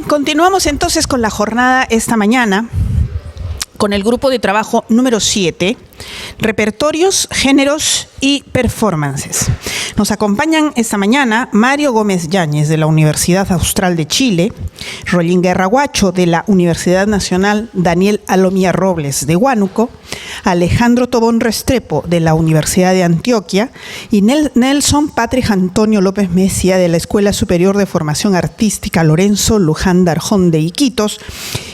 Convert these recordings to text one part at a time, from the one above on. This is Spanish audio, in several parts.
Continuamos entonces con la jornada esta mañana, con el grupo de trabajo número 7, repertorios, géneros y performances. Nos acompañan esta mañana Mario Gómez Yáñez, de la Universidad Austral de Chile, Rollín Guerra Guacho, de la Universidad Nacional Daniel Alomía Robles, de Huánuco, Alejandro Tobón Restrepo, de la Universidad de Antioquia, y Nelson Patrick Antonio López Mesía, de la Escuela Superior de Formación Artística Lorenzo Luján Darjón de Iquitos,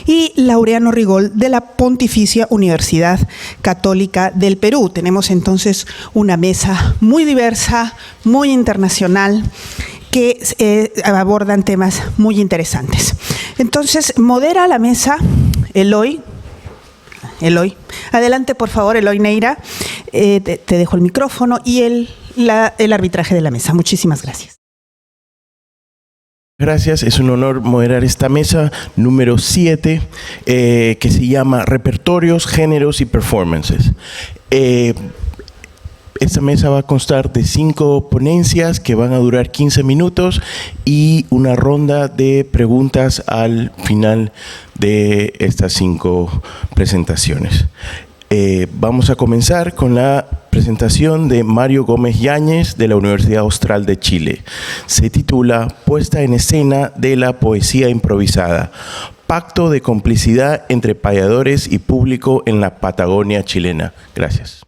y Laureano Rigol, de la Pontificia Universidad Católica del Perú. Tenemos entonces una mesa muy diversa, muy internacional, que abordan temas muy interesantes. Entonces, modera la mesa Eloy. Adelante, por favor, Eloy Neira. Te dejo el micrófono y el arbitraje de la mesa. Muchísimas gracias. Gracias, es un honor moderar esta mesa número 7 que se llama Repertorios, Géneros y Performances. Esta mesa va a constar de 5 ponencias que van a durar 15 minutos y una ronda de preguntas al final de estas 5 presentaciones. Vamos a comenzar con la presentación de Mario Gómez Yáñez, de la Universidad Austral de Chile. Se titula Puesta en escena de la poesía improvisada, pacto de complicidad entre payadores y público en la Patagonia chilena. Gracias.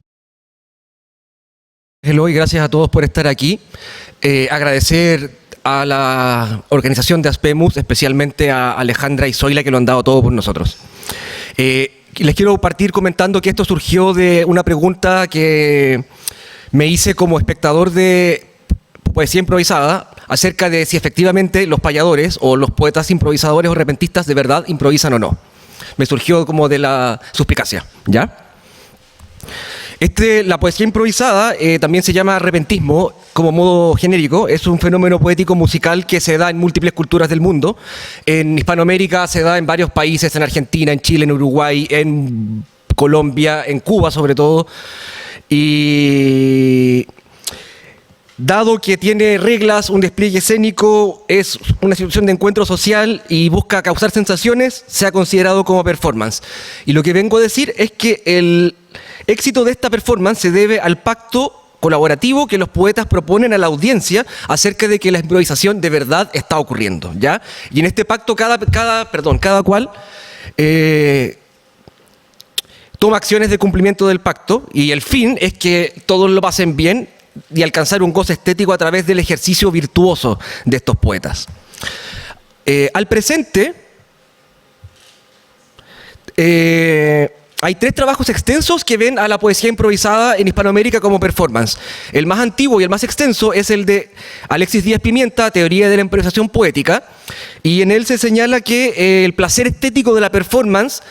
Hello y gracias a todos por estar aquí. Agradecer a la organización de Aspemus, especialmente a Alejandra y Zoila, que lo han dado todo por nosotros. Les quiero partir comentando que esto surgió de una pregunta que me hice como espectador de poesía improvisada acerca de si efectivamente los payadores o los poetas improvisadores o repentistas de verdad improvisan o no. Me surgió como de la suspicacia, ¿ya? La poesía improvisada también se llama repentismo como modo genérico. Es un fenómeno poético musical que se da en múltiples culturas del mundo. En Hispanoamérica se da en varios países, en Argentina, en Chile, en Uruguay, en Colombia, en Cuba sobre todo. Y dado que tiene reglas, un despliegue escénico, es una situación de encuentro social y busca causar sensaciones, se ha considerado como performance. Y lo que vengo a decir es que el éxito de esta performance se debe al pacto colaborativo que los poetas proponen a la audiencia acerca de que la improvisación de verdad está ocurriendo, ¿ya? Y en este pacto cada cual toma acciones de cumplimiento del pacto y el fin es que todos lo pasen bien y alcanzar un goce estético a través del ejercicio virtuoso de estos poetas. Al presente, hay 3 trabajos extensos que ven a la poesía improvisada en Hispanoamérica como performance. El más antiguo y el más extenso es el de Alexis Díaz Pimienta, Teoría de la improvisación poética, y en él se señala que el placer estético de la performance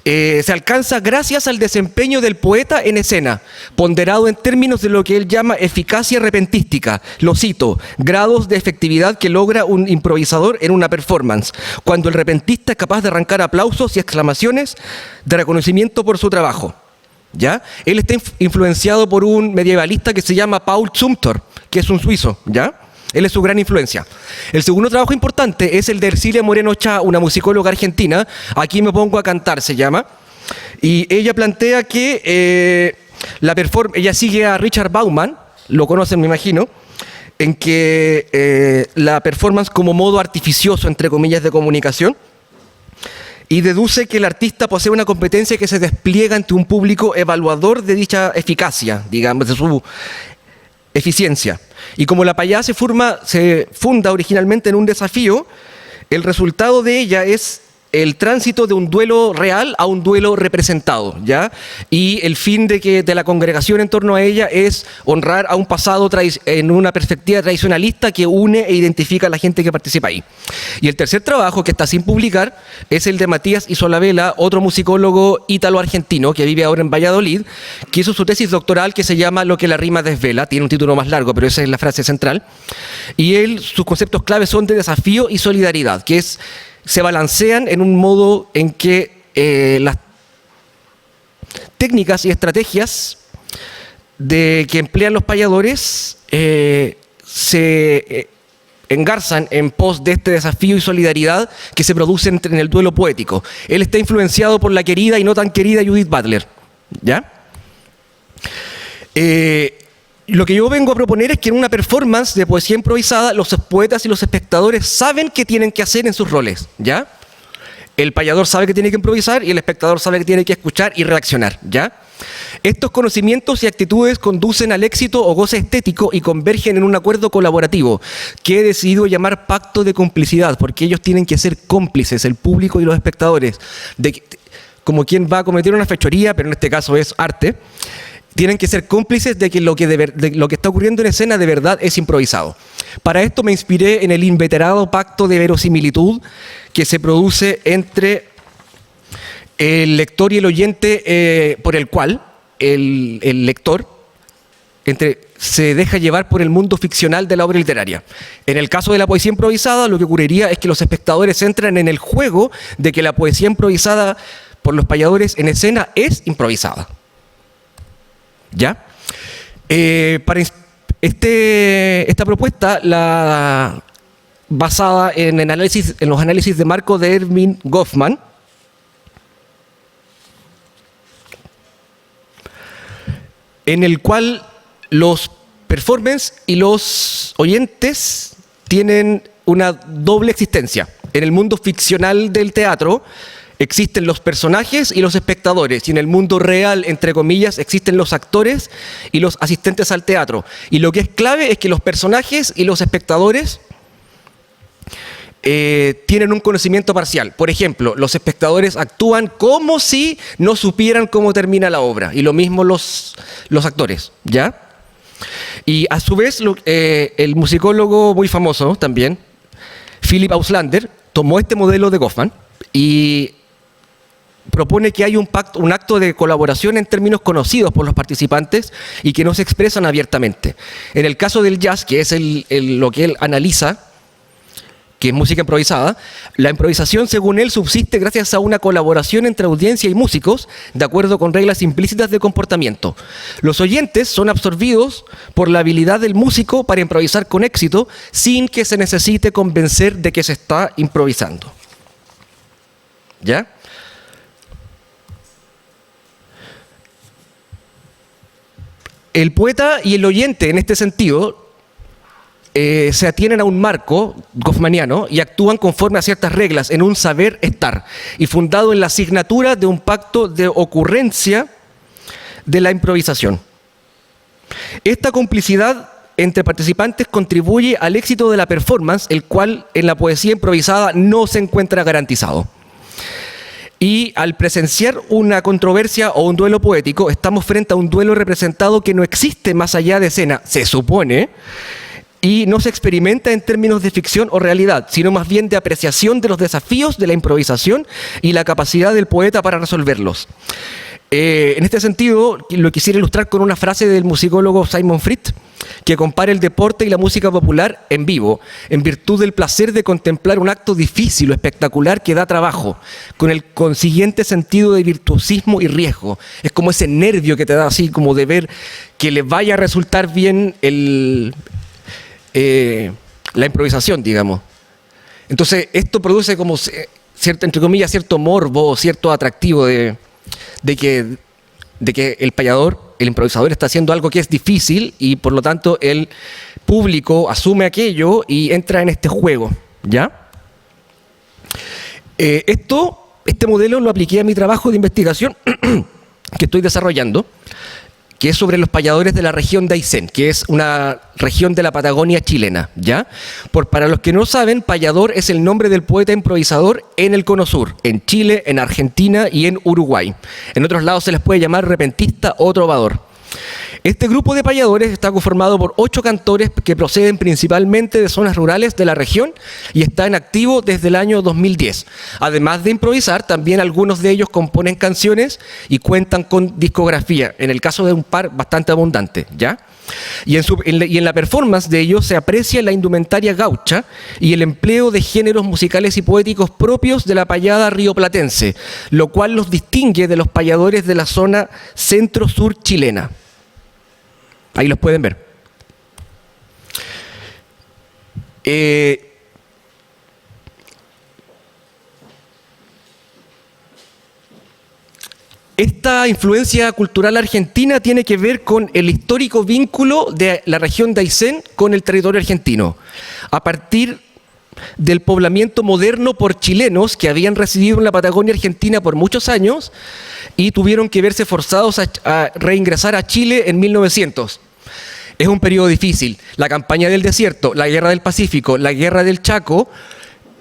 se alcanza gracias al desempeño del poeta en escena, ponderado en términos de lo que él llama eficacia repentística. Lo cito: grados de efectividad que logra un improvisador en una performance, cuando el repentista es capaz de arrancar aplausos y exclamaciones de reconocimiento por su trabajo. ¿Ya? Él está influenciado por un medievalista que se llama Paul Zumthor, que es un suizo, ¿ya? Él es su gran influencia. El segundo trabajo importante es el de Ercilia Moreno Chá, una musicóloga argentina. Aquí me pongo a cantar, se llama. Y ella plantea que ella sigue a Richard Bauman, lo conocen me imagino, en que la performance como modo artificioso, entre comillas, de comunicación, y deduce que el artista posee una competencia que se despliega ante un público evaluador de dicha eficacia, digamos, de su eficiencia. Y como la payada se funda originalmente en un desafío, el resultado de ella es el tránsito de un duelo real a un duelo representado, ¿ya? Y el fin de la congregación en torno a ella es honrar a un pasado en una perspectiva tradicionalista que une e identifica a la gente que participa ahí. Y el tercer trabajo, que está sin publicar, es el de Matías Isolabela, otro musicólogo ítalo-argentino que vive ahora en Valladolid, que hizo su tesis doctoral que se llama Lo que la rima desvela. Tiene un título más largo, pero esa es la frase central. Y sus conceptos claves son de desafío y solidaridad, que se balancean en un modo en que las técnicas y estrategias que emplean los payadores se engarzan en pos de este desafío y solidaridad que se produce en el duelo poético. Él está influenciado por la querida y no tan querida Judith Butler, ¿ya? Lo que yo vengo a proponer es que en una performance de poesía improvisada, los poetas y los espectadores saben qué tienen que hacer en sus roles, ¿ya? El payador sabe que tiene que improvisar y el espectador sabe que tiene que escuchar y reaccionar, ¿ya? Estos conocimientos y actitudes conducen al éxito o goce estético y convergen en un acuerdo colaborativo que he decidido llamar pacto de complicidad, porque ellos tienen que ser cómplices, el público y los espectadores, como quien va a cometer una fechoría, pero en este caso es arte. Tienen que ser cómplices de que lo que está ocurriendo en escena de verdad es improvisado. Para esto me inspiré en el inveterado pacto de verosimilitud que se produce entre el lector y el oyente, por el cual el lector se deja llevar por el mundo ficcional de la obra literaria. En el caso de la poesía improvisada, lo que ocurriría es que los espectadores entran en el juego de que la poesía improvisada por los payadores en escena es improvisada. ¿Ya? Para esta propuesta, basada en los análisis de marco de Erving Goffman, en el cual los performers y los oyentes tienen una doble existencia. En el mundo ficcional del teatro existen los personajes y los espectadores, y en el mundo real, entre comillas, existen los actores y los asistentes al teatro. Y lo que es clave es que los personajes y los espectadores tienen un conocimiento parcial. Por ejemplo, los espectadores actúan como si no supieran cómo termina la obra, y lo mismo los actores, ¿ya? Y a su vez, el musicólogo muy famoso también, Philip Auslander, tomó este modelo de Goffman y propone que hay un acto de colaboración en términos conocidos por los participantes y que no se expresan abiertamente. En el caso del jazz, que es lo que él analiza, que es música improvisada, la improvisación, según él, subsiste gracias a una colaboración entre audiencia y músicos, de acuerdo con reglas implícitas de comportamiento. Los oyentes son absorbidos por la habilidad del músico para improvisar con éxito, sin que se necesite convencer de que se está improvisando. ¿Ya? El poeta y el oyente, en este sentido, se atienen a un marco goffmaniano y actúan conforme a ciertas reglas, en un saber estar, y fundado en la asignatura de un pacto de ocurrencia de la improvisación. Esta complicidad entre participantes contribuye al éxito de la performance, el cual en la poesía improvisada no se encuentra garantizado. Y al presenciar una controversia o un duelo poético, estamos frente a un duelo representado que no existe más allá de escena, se supone, y no se experimenta en términos de ficción o realidad, sino más bien de apreciación de los desafíos de la improvisación y la capacidad del poeta para resolverlos. En este sentido, lo quisiera ilustrar con una frase del musicólogo Simon Fritz, que compara el deporte y la música popular en vivo, en virtud del placer de contemplar un acto difícil o espectacular que da trabajo, con el consiguiente sentido de virtuosismo y riesgo. Es como ese nervio que te da así, como de ver que le vaya a resultar bien la improvisación, digamos. Entonces, esto produce como, entre comillas, cierto morbo, cierto atractivo de que el payador, el improvisador, está haciendo algo que es difícil y por lo tanto el público asume aquello y entra en este juego, ¿ya? Este modelo lo apliqué a mi trabajo de investigación que estoy desarrollando, que es sobre los payadores de la región de Aysén, que es una región de la Patagonia chilena, ¿ya? Para los que no saben, payador es el nombre del poeta improvisador en el Cono Sur, en Chile, en Argentina y en Uruguay. En otros lados se les puede llamar repentista o trovador. Este grupo de payadores está conformado por 8 cantores que proceden principalmente de zonas rurales de la región y está en activo desde el año 2010. Además de improvisar, también algunos de ellos componen canciones y cuentan con discografía, en el caso de un par bastante abundante, ¿ya? Y en la performance de ellos se aprecia la indumentaria gaucha y el empleo de géneros musicales y poéticos propios de la payada rioplatense, lo cual los distingue de los payadores de la zona centro-sur chilena. Ahí los pueden ver. Esta influencia cultural argentina tiene que ver con el histórico vínculo de la región de Aysén con el territorio argentino. A partir del poblamiento moderno por chilenos que habían residido en la Patagonia Argentina por muchos años y tuvieron que verse forzados a reingresar a Chile en 1900. Es un periodo difícil. La campaña del desierto, la guerra del Pacífico, la guerra del Chaco,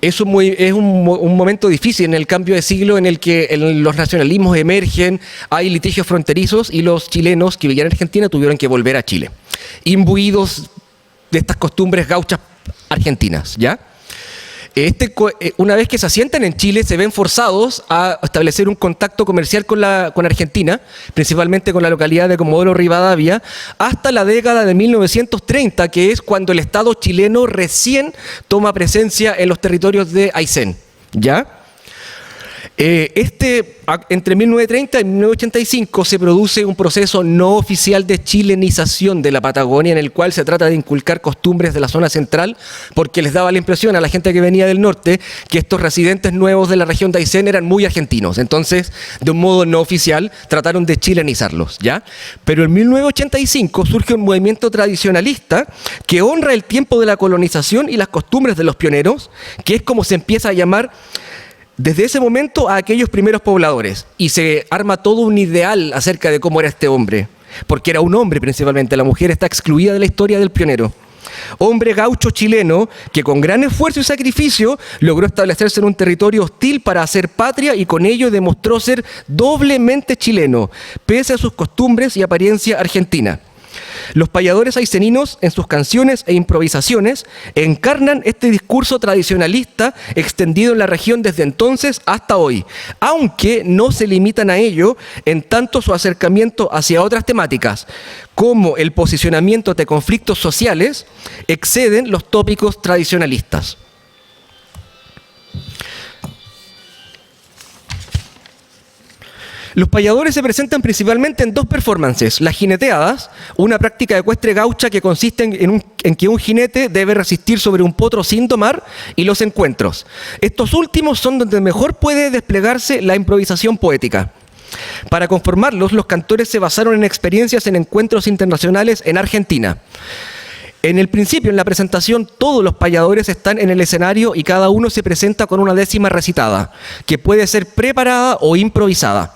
es un momento difícil en el cambio de siglo en el que los nacionalismos emergen, hay litigios fronterizos y los chilenos que vivían en Argentina tuvieron que volver a Chile, imbuidos de estas costumbres gauchas argentinas, ¿ya? Una vez que se asientan en Chile, se ven forzados a establecer un contacto comercial con Argentina, principalmente con la localidad de Comodoro Rivadavia, hasta la década de 1930, que es cuando el Estado chileno recién toma presencia en los territorios de Aysén, ¿ya? Entre 1930 y 1985 se produce un proceso no oficial de chilenización de la Patagonia, en el cual se trata de inculcar costumbres de la zona central, porque les daba la impresión a la gente que venía del norte que estos residentes nuevos de la región de Aysén eran muy argentinos. Entonces, de un modo no oficial, trataron de chilenizarlos, ¿ya? Pero en 1985 surge un movimiento tradicionalista que honra el tiempo de la colonización y las costumbres de los pioneros, que es como se empieza a llamar desde ese momento a aquellos primeros pobladores, y se arma todo un ideal acerca de cómo era este hombre, porque era un hombre principalmente, la mujer está excluida de la historia del pionero. Hombre gaucho chileno que con gran esfuerzo y sacrificio logró establecerse en un territorio hostil para hacer patria y con ello demostró ser doblemente chileno, pese a sus costumbres y apariencia argentina. Los payadores ayseninos, en sus canciones e improvisaciones, encarnan este discurso tradicionalista extendido en la región desde entonces hasta hoy, aunque no se limitan a ello, en tanto su acercamiento hacia otras temáticas, como el posicionamiento de conflictos sociales, exceden los tópicos tradicionalistas. Los payadores se presentan principalmente en dos performances: las jineteadas, una práctica ecuestre gaucha que consiste en que un jinete debe resistir sobre un potro sin domar, y los encuentros. Estos últimos son donde mejor puede desplegarse la improvisación poética. Para conformarlos, los cantores se basaron en experiencias en encuentros internacionales en Argentina. En el principio, en la presentación, todos los payadores están en el escenario y cada uno se presenta con una décima recitada, que puede ser preparada o improvisada.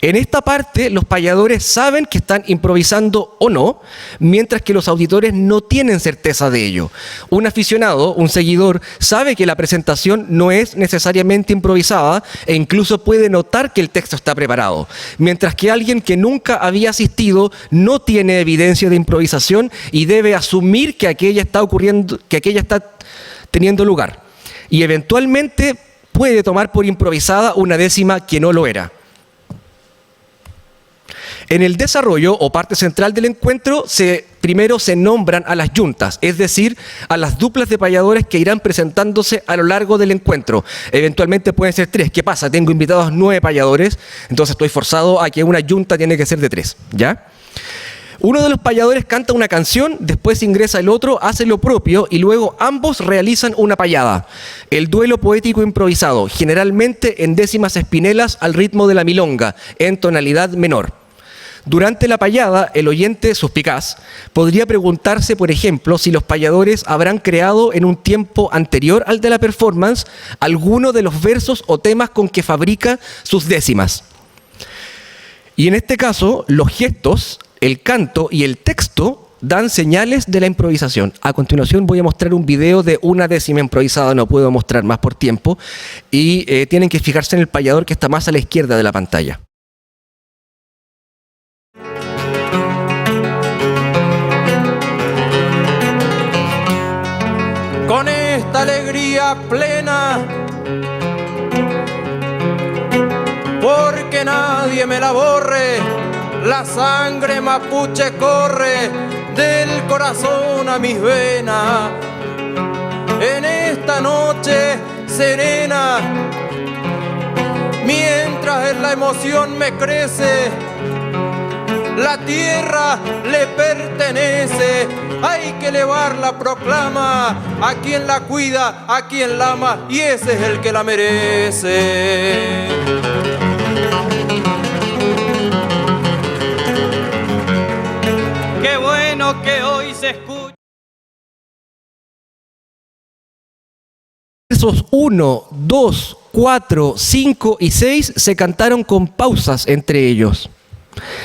En esta parte, los payadores saben que están improvisando o no, mientras que los auditores no tienen certeza de ello. Un aficionado, un seguidor, sabe que la presentación no es necesariamente improvisada e incluso puede notar que el texto está preparado, mientras que alguien que nunca había asistido no tiene evidencia de improvisación y debe asumir que aquella está teniendo lugar, y eventualmente puede tomar por improvisada una décima que no lo era. En el desarrollo o parte central del encuentro, primero se nombran a las yuntas, es decir, a las duplas de payadores que irán presentándose a lo largo del encuentro. Eventualmente pueden ser 3. ¿Qué pasa? Tengo invitados 9 payadores, entonces estoy forzado a que una yunta tiene que ser de 3, ¿ya? Uno de los payadores canta una canción, después ingresa el otro, hace lo propio y luego ambos realizan una payada. El duelo poético improvisado, generalmente en décimas espinelas al ritmo de la milonga, en tonalidad menor. Durante la payada, el oyente suspicaz podría preguntarse, por ejemplo, si los payadores habrán creado en un tiempo anterior al de la performance alguno de los versos o temas con que fabrica sus décimas. Y en este caso, los gestos, el canto y el texto dan señales de la improvisación. A continuación voy a mostrar un video de una décima improvisada, no puedo mostrar más por tiempo, y tienen que fijarse en el payador que está más a la izquierda de la pantalla. Con esta alegría plena, porque nadie me la borre, la sangre mapuche corre del corazón a mis venas. En esta noche serena, mientras en la emoción me crece, la tierra le pertenece. Hay que elevar la proclama a quien la cuida, a quien la ama, y ese es el que la merece. Qué bueno que hoy se escucha. Versos 1, 2, 4, 5 y 6 se cantaron con pausas entre ellos.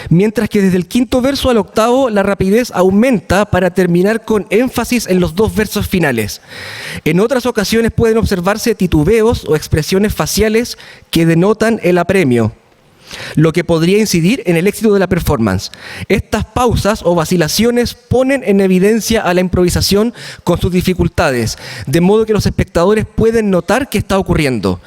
Mientras que desde el quinto verso al octavo la rapidez aumenta para terminar con énfasis en los dos versos finales. En otras ocasiones pueden observarse titubeos o expresiones faciales que denotan el apremio, lo que podría incidir en el éxito de la performance. Estas pausas o vacilaciones ponen en evidencia a la improvisación con sus dificultades, de modo que los espectadores pueden notar qué está ocurriendo.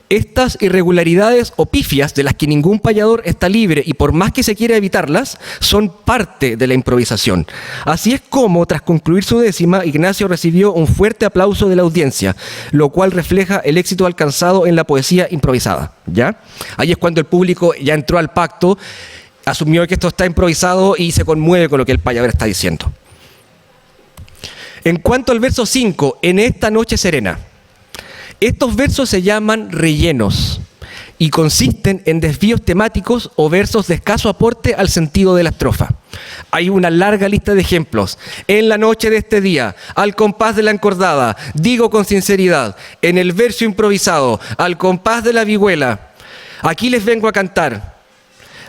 Estas irregularidades o pifias, de las que ningún payador está libre y por más que se quiera evitarlas, son parte de la improvisación. Así es como, tras concluir su décima, Ignacio recibió un fuerte aplauso de la audiencia, lo cual refleja el éxito alcanzado en la poesía improvisada, ¿ya? Ahí es cuando el público ya entró al pacto, asumió que esto está improvisado y se conmueve con lo que el payador está diciendo. En cuanto al verso 5, en esta noche serena, estos versos se llaman rellenos y consisten en desvíos temáticos o versos de escaso aporte al sentido de la estrofa. Hay una larga lista de ejemplos. En la noche de este día, al compás de la encordada, digo con sinceridad, en el verso improvisado, al compás de la vihuela, aquí les vengo a cantar.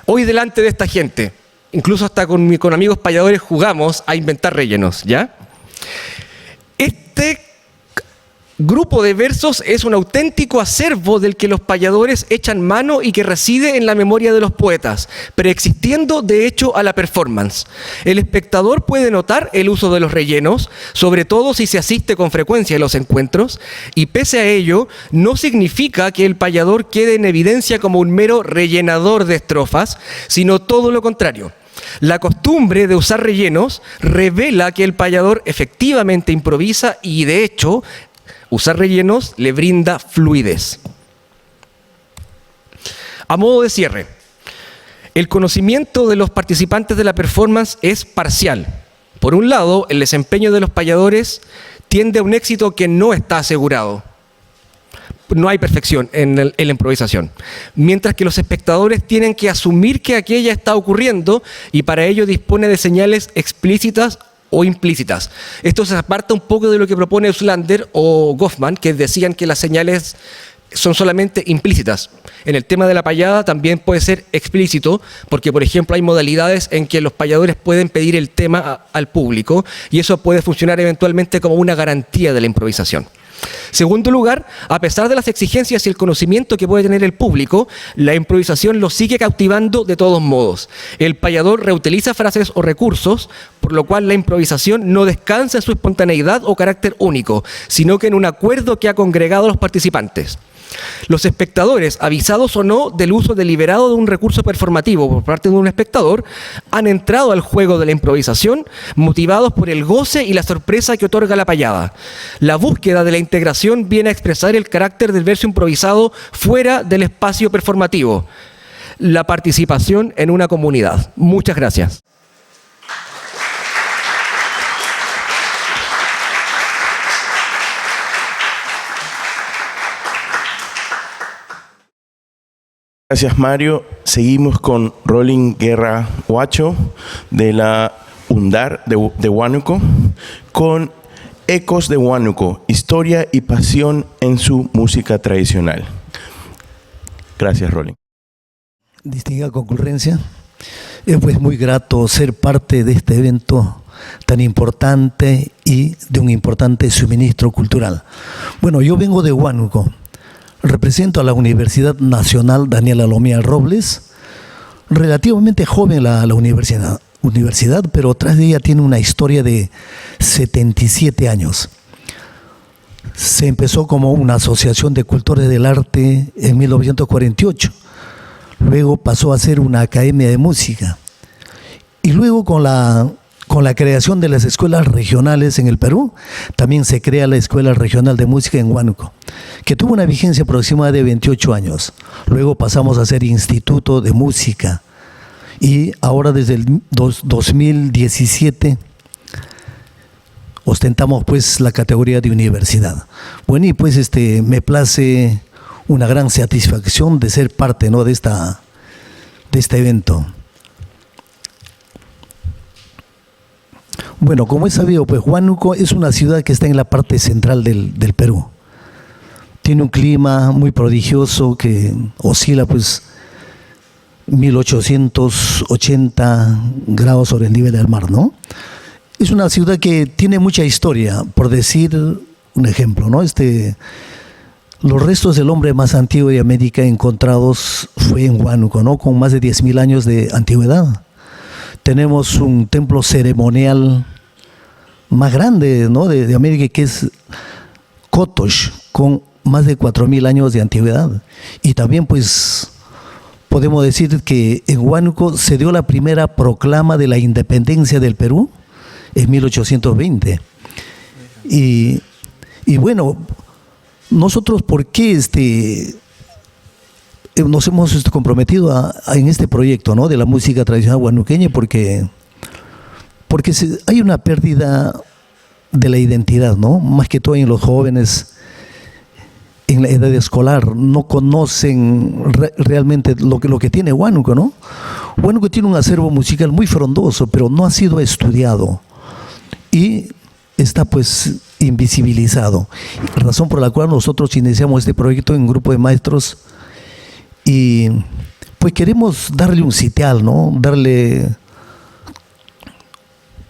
Hoy delante de esta gente, incluso hasta con amigos payadores jugamos a inventar rellenos, ¿ya? Este grupo de versos es un auténtico acervo del que los payadores echan mano y que reside en la memoria de los poetas, preexistiendo de hecho a la performance. El espectador puede notar el uso de los rellenos, sobre todo si se asiste con frecuencia a los encuentros, y pese a ello, no significa que el payador quede en evidencia como un mero rellenador de estrofas, sino todo lo contrario. La costumbre de usar rellenos revela que el payador efectivamente improvisa y de hecho usar rellenos le brinda fluidez. A modo de cierre, el conocimiento de los participantes de la performance es parcial. Por un lado, el desempeño de los payadores tiende a un éxito que no está asegurado. No hay perfección en la improvisación. Mientras que los espectadores tienen que asumir que aquella está ocurriendo y para ello dispone de señales explícitas o implícitas. Esto se aparta un poco de lo que propone Auslander o Goffman, que decían que las señales son solamente implícitas. En el tema de la payada también puede ser explícito, porque por ejemplo hay modalidades en que los payadores pueden pedir el tema al público y eso puede funcionar eventualmente como una garantía de la improvisación. Segundo lugar, a pesar de las exigencias y el conocimiento que puede tener el público, la improvisación lo sigue cautivando de todos modos. El payador reutiliza frases o recursos, por lo cual la improvisación no descansa en su espontaneidad o carácter único, sino que en un acuerdo que ha congregado a los participantes. Los espectadores, avisados o no del uso deliberado de un recurso performativo por parte de un espectador, han entrado al juego de la improvisación motivados por el goce y la sorpresa que otorga la payada. La búsqueda de la integración viene a expresar el carácter del verso improvisado fuera del espacio performativo. La participación en una comunidad. Muchas gracias. Gracias, Mario. Seguimos con Rolling Guerra Huacho de la UNDAR de Huánuco con Ecos de Huánuco, historia y pasión en su música tradicional. Gracias, Rolling. Distinguida concurrencia, es pues muy grato ser parte de este evento tan importante y de un importante suministro cultural. Bueno, yo vengo de Huánuco. Represento a la Universidad Nacional Daniel Alomía Robles, relativamente joven la universidad, pero tras de ella tiene una historia de 77 años. Se empezó como una asociación de cultores del arte en 1948, luego pasó a ser una academia de música y luego con la creación de las escuelas regionales en el Perú, también se crea la Escuela Regional de Música en Huánuco, que tuvo una vigencia aproximada de 28 años. Luego pasamos a ser Instituto de Música y ahora desde el 2017 ostentamos pues la categoría de universidad. Bueno, y pues me place una gran satisfacción de ser parte, ¿no?, de este evento. Bueno, como es sabido, pues Huánuco es una ciudad que está en la parte central del Perú. Tiene un clima muy prodigioso que oscila pues 1880 grados sobre el nivel del mar, ¿no? Es una ciudad que tiene mucha historia, por decir un ejemplo, ¿no? Los restos del hombre más antiguo de América encontrados fue en Huánuco, ¿no?, con más de 10.000 años de antigüedad. Tenemos un templo ceremonial más grande, ¿no?, de América, que es Cotox, con más de 4.000 años de antigüedad. Y también pues podemos decir que en Huánuco se dio la primera proclama de la independencia del Perú en 1820. Y bueno, nosotros, ¿por qué nos hemos comprometido en este proyecto, ¿no?, de la música tradicional huanuqueña? Porque hay una pérdida de la identidad, ¿no? Más que todo en los jóvenes en la edad escolar, no conocen realmente lo que tiene Huánuco, ¿no? Huánuco tiene un acervo musical muy frondoso, pero no ha sido estudiado y está pues invisibilizado. Razón por la cual nosotros iniciamos este proyecto en un grupo de maestros y pues queremos darle un sitial, ¿no? Darle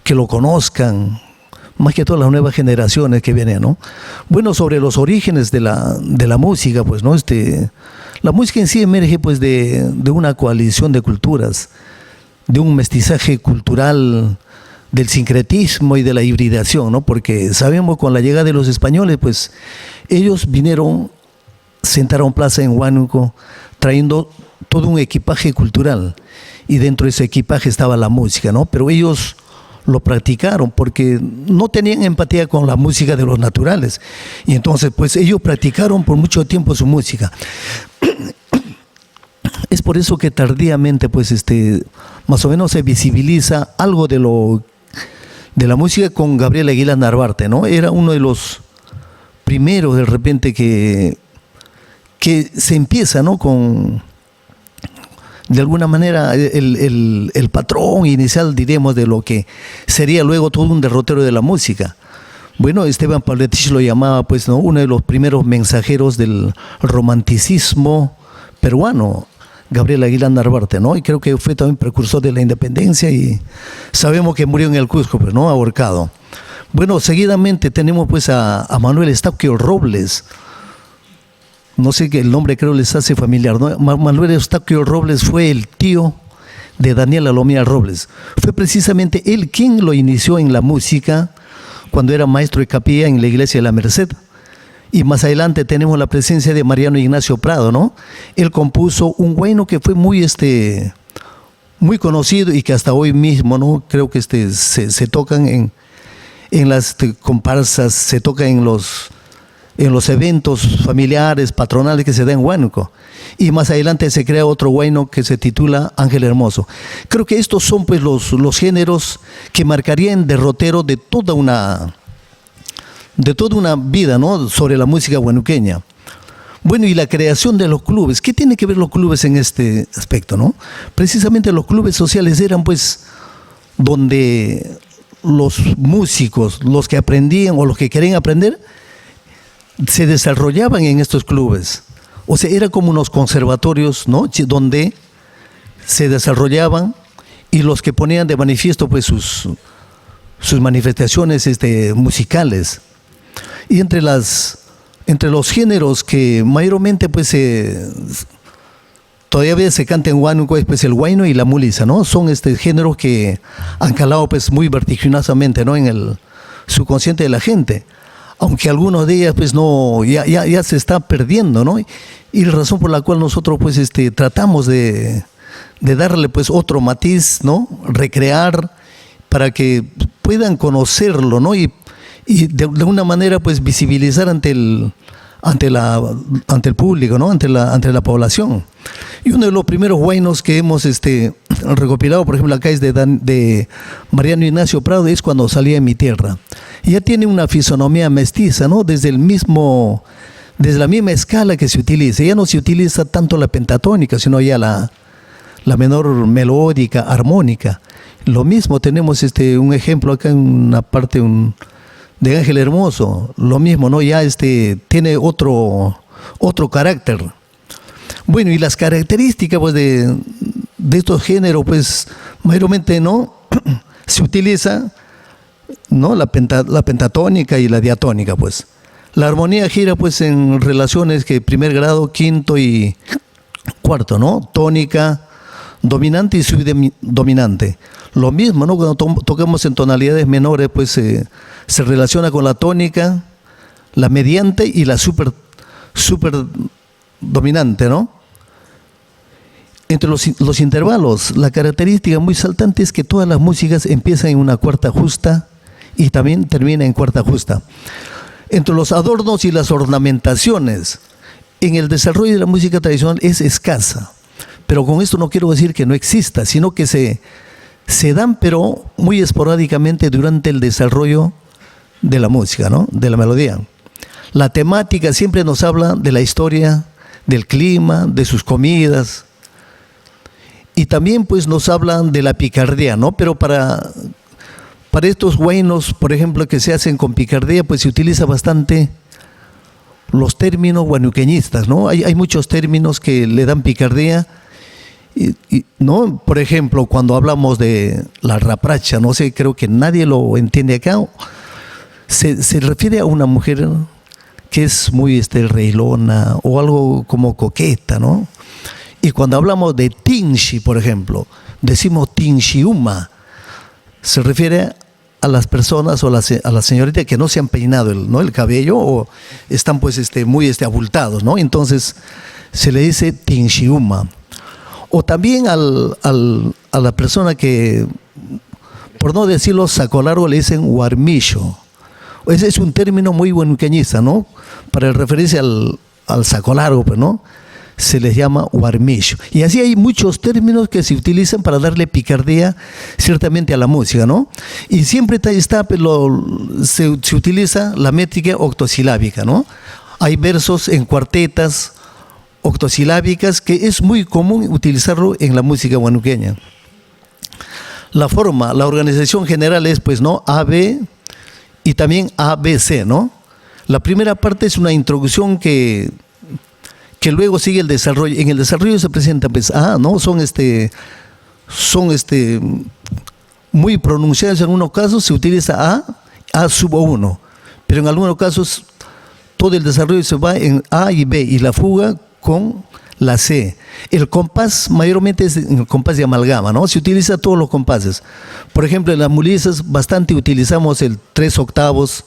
que lo conozcan, más que todas las nuevas generaciones que vienen, ¿no? Bueno, sobre los orígenes de la música, pues, ¿no? La música en sí emerge pues de una coalición de culturas, de un mestizaje cultural, del sincretismo y de la hibridación, ¿no? Porque sabemos, con la llegada de los españoles, pues ellos vinieron, sentaron plaza en Huánuco, trayendo todo un equipaje cultural, y dentro de ese equipaje estaba la música, ¿no? Pero ellos lo practicaron porque no tenían empatía con la música de los naturales, y entonces pues ellos practicaron por mucho tiempo su música. Es por eso que tardíamente pues más o menos se visibiliza algo de la música con Gabriel Aguilar Narvarte, ¿no? Era uno de los primeros de repente que se empieza, ¿no?, con, de alguna manera, el patrón inicial, diremos, de lo que sería luego todo un derrotero de la música. Bueno, Esteban Pavlovich lo llamaba pues, ¿no?, uno de los primeros mensajeros del romanticismo peruano, Gabriel Aguilar Narvarte, ¿no? Y creo que fue también precursor de la independencia, y sabemos que murió en el Cusco, pues, ¿no?, ahorcado. Bueno, seguidamente tenemos pues a Manuel Eustaquio Robles. No sé, que el nombre creo les hace familiar, ¿no? Manuel Eustaquio Robles fue el tío de Daniel Alomía Robles. Fue precisamente él quien lo inició en la música cuando era maestro de capilla en la iglesia de la Merced. Y más adelante tenemos la presencia de Mariano Ignacio Prado, ¿no? Él compuso un huayno que fue muy conocido, y que hasta hoy mismo, ¿no?, creo que se tocan en las comparsas, se toca en los eventos familiares, patronales que se dan en Huánuco. Y más adelante se crea otro huayno que se titula Ángel Hermoso. Creo que estos son pues los géneros que marcarían derrotero de toda una vida, ¿no?, sobre la música huanuqueña. Bueno, y la creación de los clubes. ¿Qué tiene que ver los clubes en este aspecto, no? Precisamente los clubes sociales eran pues donde los músicos, los que aprendían o los que querían aprender, se desarrollaban en estos clubes. O sea, era como unos conservatorios, ¿no?, donde se desarrollaban, y los que ponían de manifiesto pues sus manifestaciones musicales. Y entre los géneros que mayormente pues todavía se canta en Huánuco es pues el huayno y la mulisa, ¿no? Son géneros que han calado pues muy vertiginosamente, ¿no?, en el subconsciente de la gente. Aunque algunos de ellas pues no, ya se está perdiendo, ¿no? Y la razón por la cual nosotros pues tratamos de darle pues otro matiz, ¿no?, recrear, para que puedan conocerlo, ¿no? Y de una manera pues visibilizar ante ante el público, ¿no? ante la población. Y uno de los primeros huaynos que hemos recopilado, por ejemplo, acá es de Mariano Ignacio Prado, es Cuando salía en mi tierra. Y ya tiene una fisonomía mestiza, ¿no? Desde la misma escala que se utiliza. Ya no se utiliza tanto la pentatónica, sino ya la menor melódica, armónica. Lo mismo tenemos un ejemplo acá en una parte de Ángel Hermoso. Lo mismo, ¿no? Ya tiene otro carácter. Bueno, y las características pues, de estos géneros, pues mayormente no se utiliza, ¿no? la pentatónica y la diatónica, pues. La armonía gira pues en relaciones que primer grado, quinto y cuarto, ¿no? Tónica, dominante y subdominante. Lo mismo, ¿no? Cuando tocamos en tonalidades menores, pues se relaciona con la tónica, la mediante y la super dominante, ¿no? Entre los intervalos, la característica muy saltante es que todas las músicas empiezan en una cuarta justa y también terminan en cuarta justa. Entre los adornos y las ornamentaciones, en el desarrollo de la música tradicional es escasa. Pero con esto no quiero decir que no exista, sino que se dan, pero muy esporádicamente durante el desarrollo de la música, ¿no? De la melodía. La temática siempre nos habla de la historia, del clima, de sus comidas. Y también pues nos hablan de la picardía, ¿no? Pero para estos huaynos, por ejemplo, que se hacen con picardía, pues se utiliza bastante los términos huanuqueñistas, ¿no? Hay muchos términos que le dan picardía, ¿no? Por ejemplo, cuando hablamos de la rapracha, no sé, creo que nadie lo entiende acá, se refiere a una mujer que es muy reilona o algo como coqueta, ¿no? Y cuando hablamos de tinshi, por ejemplo, decimos tinshiuma, se refiere a las personas o a las señoritas que no se han peinado el cabello o están pues muy abultados, ¿no? Entonces se le dice tinshiuma. O también a la persona que, por no decirlo saco largo, le dicen huarmillo. Ese es un término muy huanuqueñista, ¿no? Para referirse al saco largo, pues, ¿no? Se les llama huarmillo. Y así hay muchos términos que se utilizan para darle picardía ciertamente a la música, ¿no? Y siempre se utiliza la métrica octosilábica, ¿no? Hay versos en cuartetas octosilábicas que es muy común utilizarlo en la música huanuqueña. La forma, la organización general es pues, ¿no? AB y también ABC, ¿no? La primera parte es una introducción que luego sigue el desarrollo. En el desarrollo se presenta pues ¿no? Son muy pronunciados en algunos casos, se utiliza A sub 1, pero en algunos casos todo el desarrollo se va en A y B y la fuga con la C. El compás mayormente es el compás de amalgama, ¿no? Se utiliza todos los compases. Por ejemplo, en las mulisas bastante utilizamos el 3/8,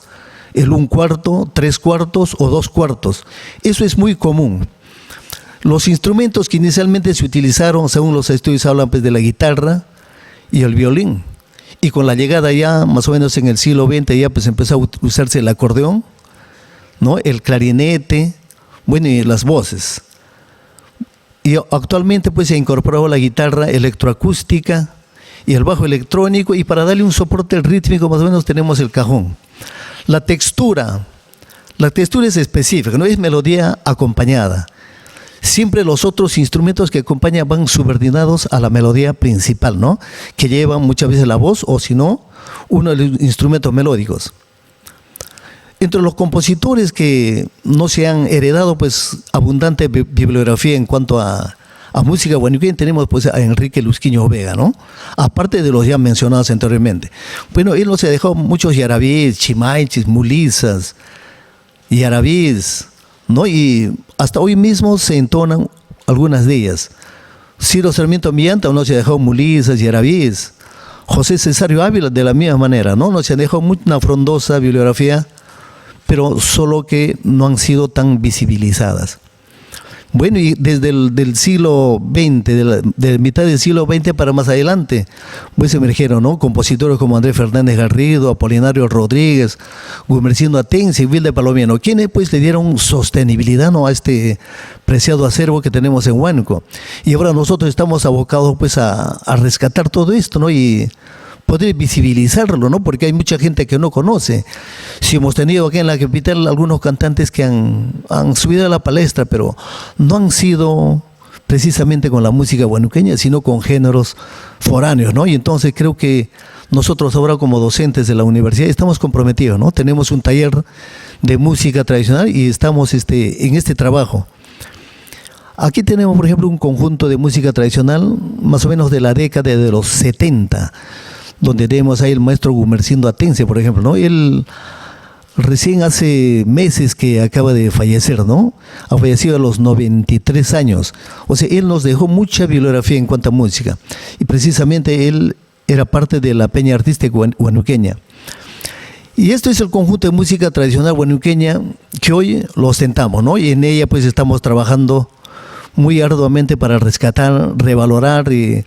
el 1/4, 3/4 o 2/4. Eso es muy común. Los instrumentos que inicialmente se utilizaron, según los estudios, hablan pues, de la guitarra y el violín. Y con la llegada ya, más o menos en el siglo XX, ya pues empezó a usarse el acordeón, ¿no? El clarinete, bueno, y las voces. Y actualmente pues se ha incorporado la guitarra electroacústica y el bajo electrónico, y para darle un soporte rítmico más o menos tenemos el cajón. La textura es específica, no es melodía acompañada. Siempre los otros instrumentos que acompañan van subordinados a la melodía principal, ¿no? Que llevan muchas veces la voz o si no, uno de los instrumentos melódicos. Entre los compositores que no se han heredado pues abundante bibliografía en cuanto a música huanuqueña, tenemos pues a Enrique Lusquiño Vega, ¿no? Aparte de los ya mencionados anteriormente. Bueno, él nos ha dejado muchos yarabís, chimaichis, mulisas, yarabís, ¿no? Y hasta hoy mismo se entonan algunas de ellas. Ciro Sarmiento Millanta nos ha dejado mulisas, yarabís. José Cesario Ávila de la misma manera, ¿no? Nos ha dejado una frondosa bibliografía, pero solo que no han sido tan visibilizadas. Bueno, y desde el del siglo XX, de mitad del siglo XX para más adelante, pues emergieron, ¿no?, compositores como Andrés Fernández Garrido, Apolinario Rodríguez, Gumersindo Atencio y Wilde Palomino, quienes pues le dieron sostenibilidad, ¿no?, a este preciado acervo que tenemos en Huánuco. Y ahora nosotros estamos abocados pues a rescatar todo esto, ¿no?, y poder visibilizarlo, ¿no?, porque hay mucha gente que no conoce. Si hemos tenido aquí en la capital algunos cantantes que han subido a la palestra, pero no han sido precisamente con la música huanuqueña, sino con géneros foráneos, ¿no? Y entonces creo que nosotros ahora como docentes de la universidad estamos comprometidos, ¿no? Tenemos un taller de música tradicional y estamos en este trabajo. Aquí tenemos, por ejemplo, un conjunto de música tradicional más o menos de la década de los 70, donde tenemos ahí el maestro Gumersindo Atencio, por ejemplo, ¿no? Él recién hace meses que acaba de fallecer, ¿no? Ha fallecido a los 93 años. O sea, él nos dejó mucha bibliografía en cuanto a música. Y precisamente él era parte de la peña artística huanuqueña. Y esto es el conjunto de música tradicional huanuqueña que hoy lo ostentamos, ¿no? Y en ella pues estamos trabajando muy arduamente para rescatar, revalorar y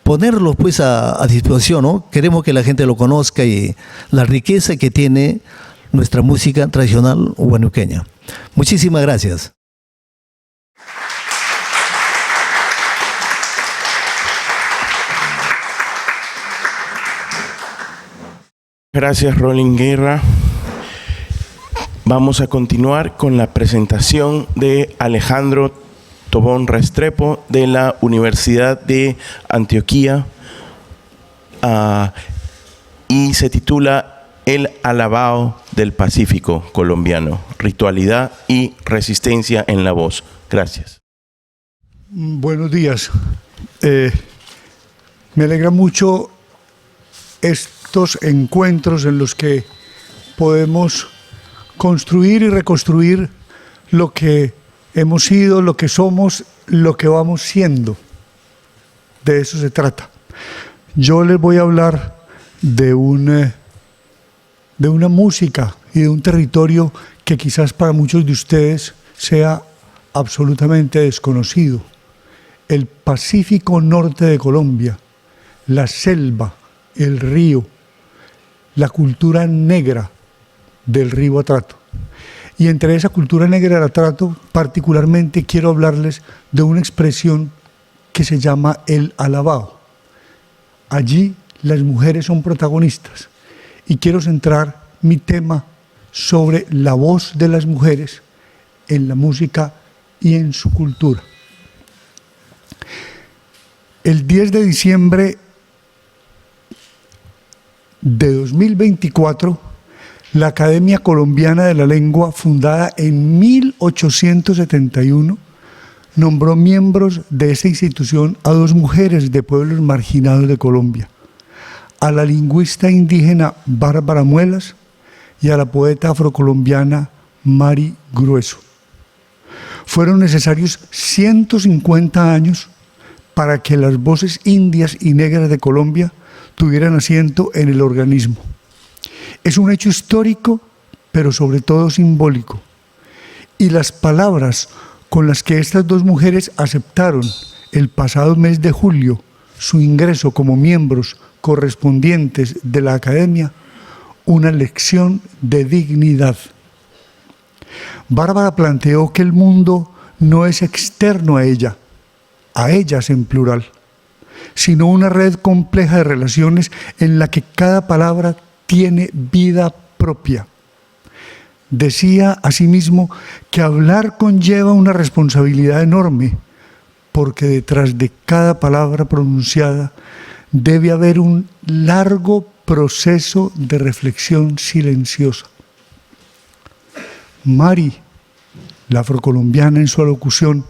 ponerlo pues a disposición, ¿no? Queremos que la gente lo conozca y la riqueza que tiene nuestra música tradicional huanuqueña. Muchísimas gracias. Gracias, Rolín Guerra. Vamos a continuar con la presentación de Alejandro Tobón Restrepo de la Universidad de Antioquia y se titula El Alabao del Pacífico colombiano, ritualidad y resistencia en la voz. Gracias. Buenos días. Me alegra mucho estos encuentros en los que podemos construir y reconstruir lo que hemos sido, lo que somos, lo que vamos siendo. De eso se trata. Yo les voy a hablar de una música y de un territorio que quizás para muchos de ustedes sea absolutamente desconocido. El Pacífico norte de Colombia, la selva, el río, la cultura negra del río Atrato. Y entre esa cultura negra del Atrato, particularmente quiero hablarles de una expresión que se llama el alabao. Allí las mujeres son protagonistas y quiero centrar mi tema sobre la voz de las mujeres en la música y en su cultura. El 10 de diciembre de 2024, la Academia Colombiana de la Lengua, fundada en 1871, nombró miembros de esta institución a 2 mujeres de pueblos marginados de Colombia, a la lingüista indígena Bárbara Muelas y a la poeta afrocolombiana Mari Grueso. Fueron necesarios 150 años para que las voces indias y negras de Colombia tuvieran asiento en el organismo. Es un hecho histórico, pero sobre todo simbólico. Y las palabras con las que estas 2 mujeres aceptaron el pasado mes de julio su ingreso como miembros correspondientes de la Academia, una lección de dignidad. Bárbara planteó que el mundo no es externo a ellas en plural, sino una red compleja de relaciones en la que cada palabra tiene vida propia. Decía asimismo que hablar conlleva una responsabilidad enorme, porque detrás de cada palabra pronunciada debe haber un largo proceso de reflexión silenciosa. Mari, la afrocolombiana, en su alocución,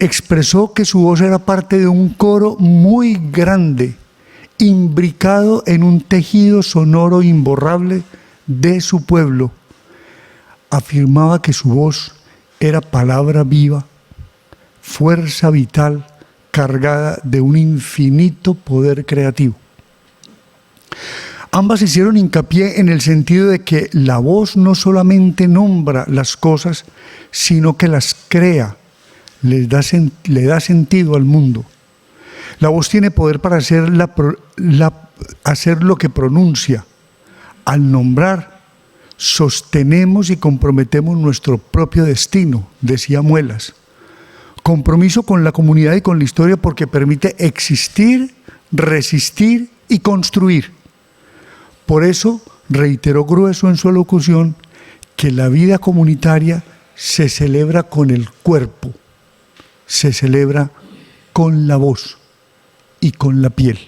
expresó que su voz era parte de un coro muy grande, imbricado en un tejido sonoro imborrable de su pueblo. Afirmaba que su voz era palabra viva, fuerza vital, cargada de un infinito poder creativo. Ambas hicieron hincapié en el sentido de que la voz no solamente nombra las cosas, sino que las crea, le da sentido al mundo. La voz tiene poder para hacer lo que pronuncia. Al nombrar, sostenemos y comprometemos nuestro propio destino, decía Muelas. Compromiso con la comunidad y con la historia porque permite existir, resistir y construir. Por eso reiteró Grueso en su alocución que la vida comunitaria se celebra con el cuerpo, se celebra con la voz y con la piel.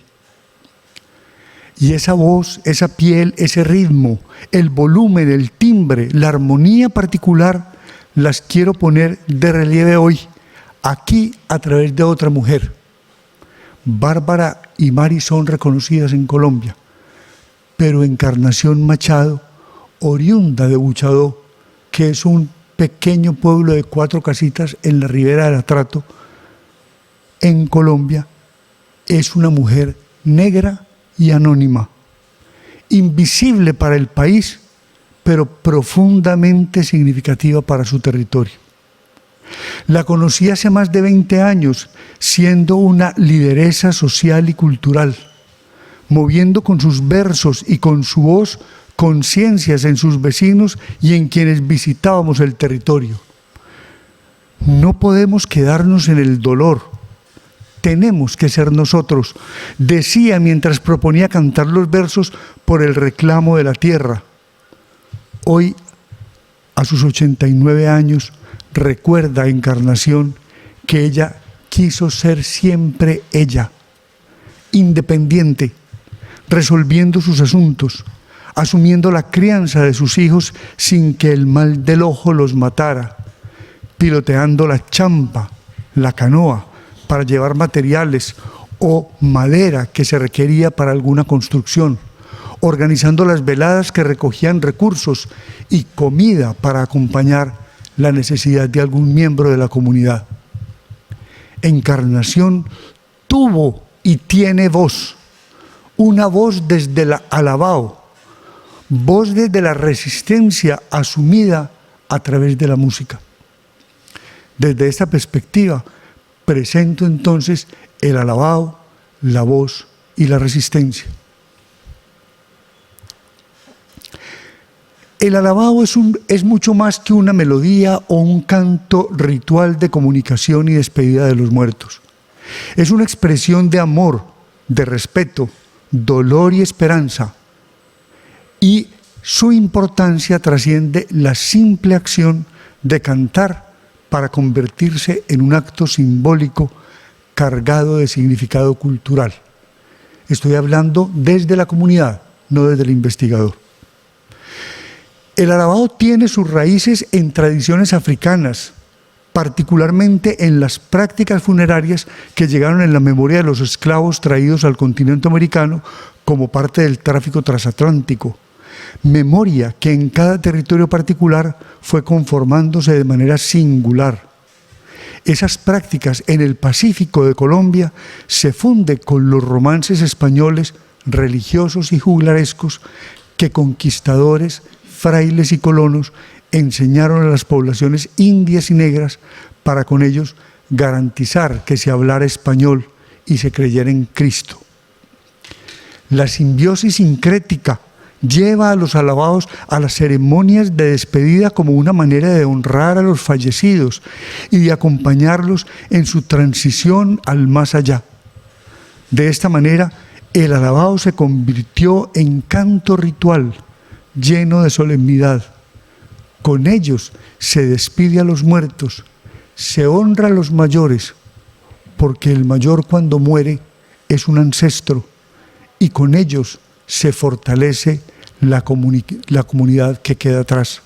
Y esa voz, esa piel, ese ritmo, el volumen, el timbre, la armonía particular, las quiero poner de relieve hoy, aquí a través de otra mujer. Bárbara y Mari son reconocidas en Colombia, pero Encarnación Machado, oriunda de Buchadó, que es un pequeño pueblo de 4 casitas en la ribera del Atrato, en Colombia, es una mujer negra y anónima, invisible para el país, pero profundamente significativa para su territorio. La conocí hace más de 20 años, siendo una lideresa social y cultural, moviendo con sus versos y con su voz conciencias en sus vecinos y en quienes visitábamos el territorio. No podemos quedarnos en el dolor, tenemos que ser nosotros, decía mientras proponía cantar los versos por el reclamo de la tierra. Hoy, a sus 89 años, recuerda a Encarnación que ella quiso ser siempre ella, independiente, resolviendo sus asuntos, asumiendo la crianza de sus hijos sin que el mal del ojo los matara, piloteando la champa, la canoa, para llevar materiales o madera que se requería para alguna construcción, organizando las veladas que recogían recursos y comida para acompañar la necesidad de algún miembro de la comunidad. Encarnación tuvo y tiene voz, una voz desde el alabao, voz desde la resistencia asumida a través de la música. Desde esta perspectiva, presento entonces el alabao, la voz y la resistencia. El alabao es mucho más que una melodía o un canto ritual de comunicación y despedida de los muertos. Es una expresión de amor, de respeto, dolor y esperanza. Y su importancia trasciende la simple acción de cantar para convertirse en un acto simbólico cargado de significado cultural. Estoy hablando desde la comunidad, no desde el investigador. El alabao tiene sus raíces en tradiciones africanas, particularmente en las prácticas funerarias que llegaron en la memoria de los esclavos traídos al continente americano como parte del tráfico transatlántico. Memoria que en cada territorio particular fue conformándose de manera singular. Esas prácticas en el Pacífico de Colombia se funden con los romances españoles religiosos y juglarescos que conquistadores, frailes y colonos enseñaron a las poblaciones indias y negras para con ellos garantizar que se hablara español y se creyera en Cristo. La simbiosis sincrética lleva a los alabados a las ceremonias de despedida como una manera de honrar a los fallecidos y de acompañarlos en su transición al más allá. De esta manera, el alabao se convirtió en canto ritual, lleno de solemnidad. Con ellos se despide a los muertos, se honra a los mayores, porque el mayor cuando muere es un ancestro, y con ellos se fortalece la comunidad que queda atrás.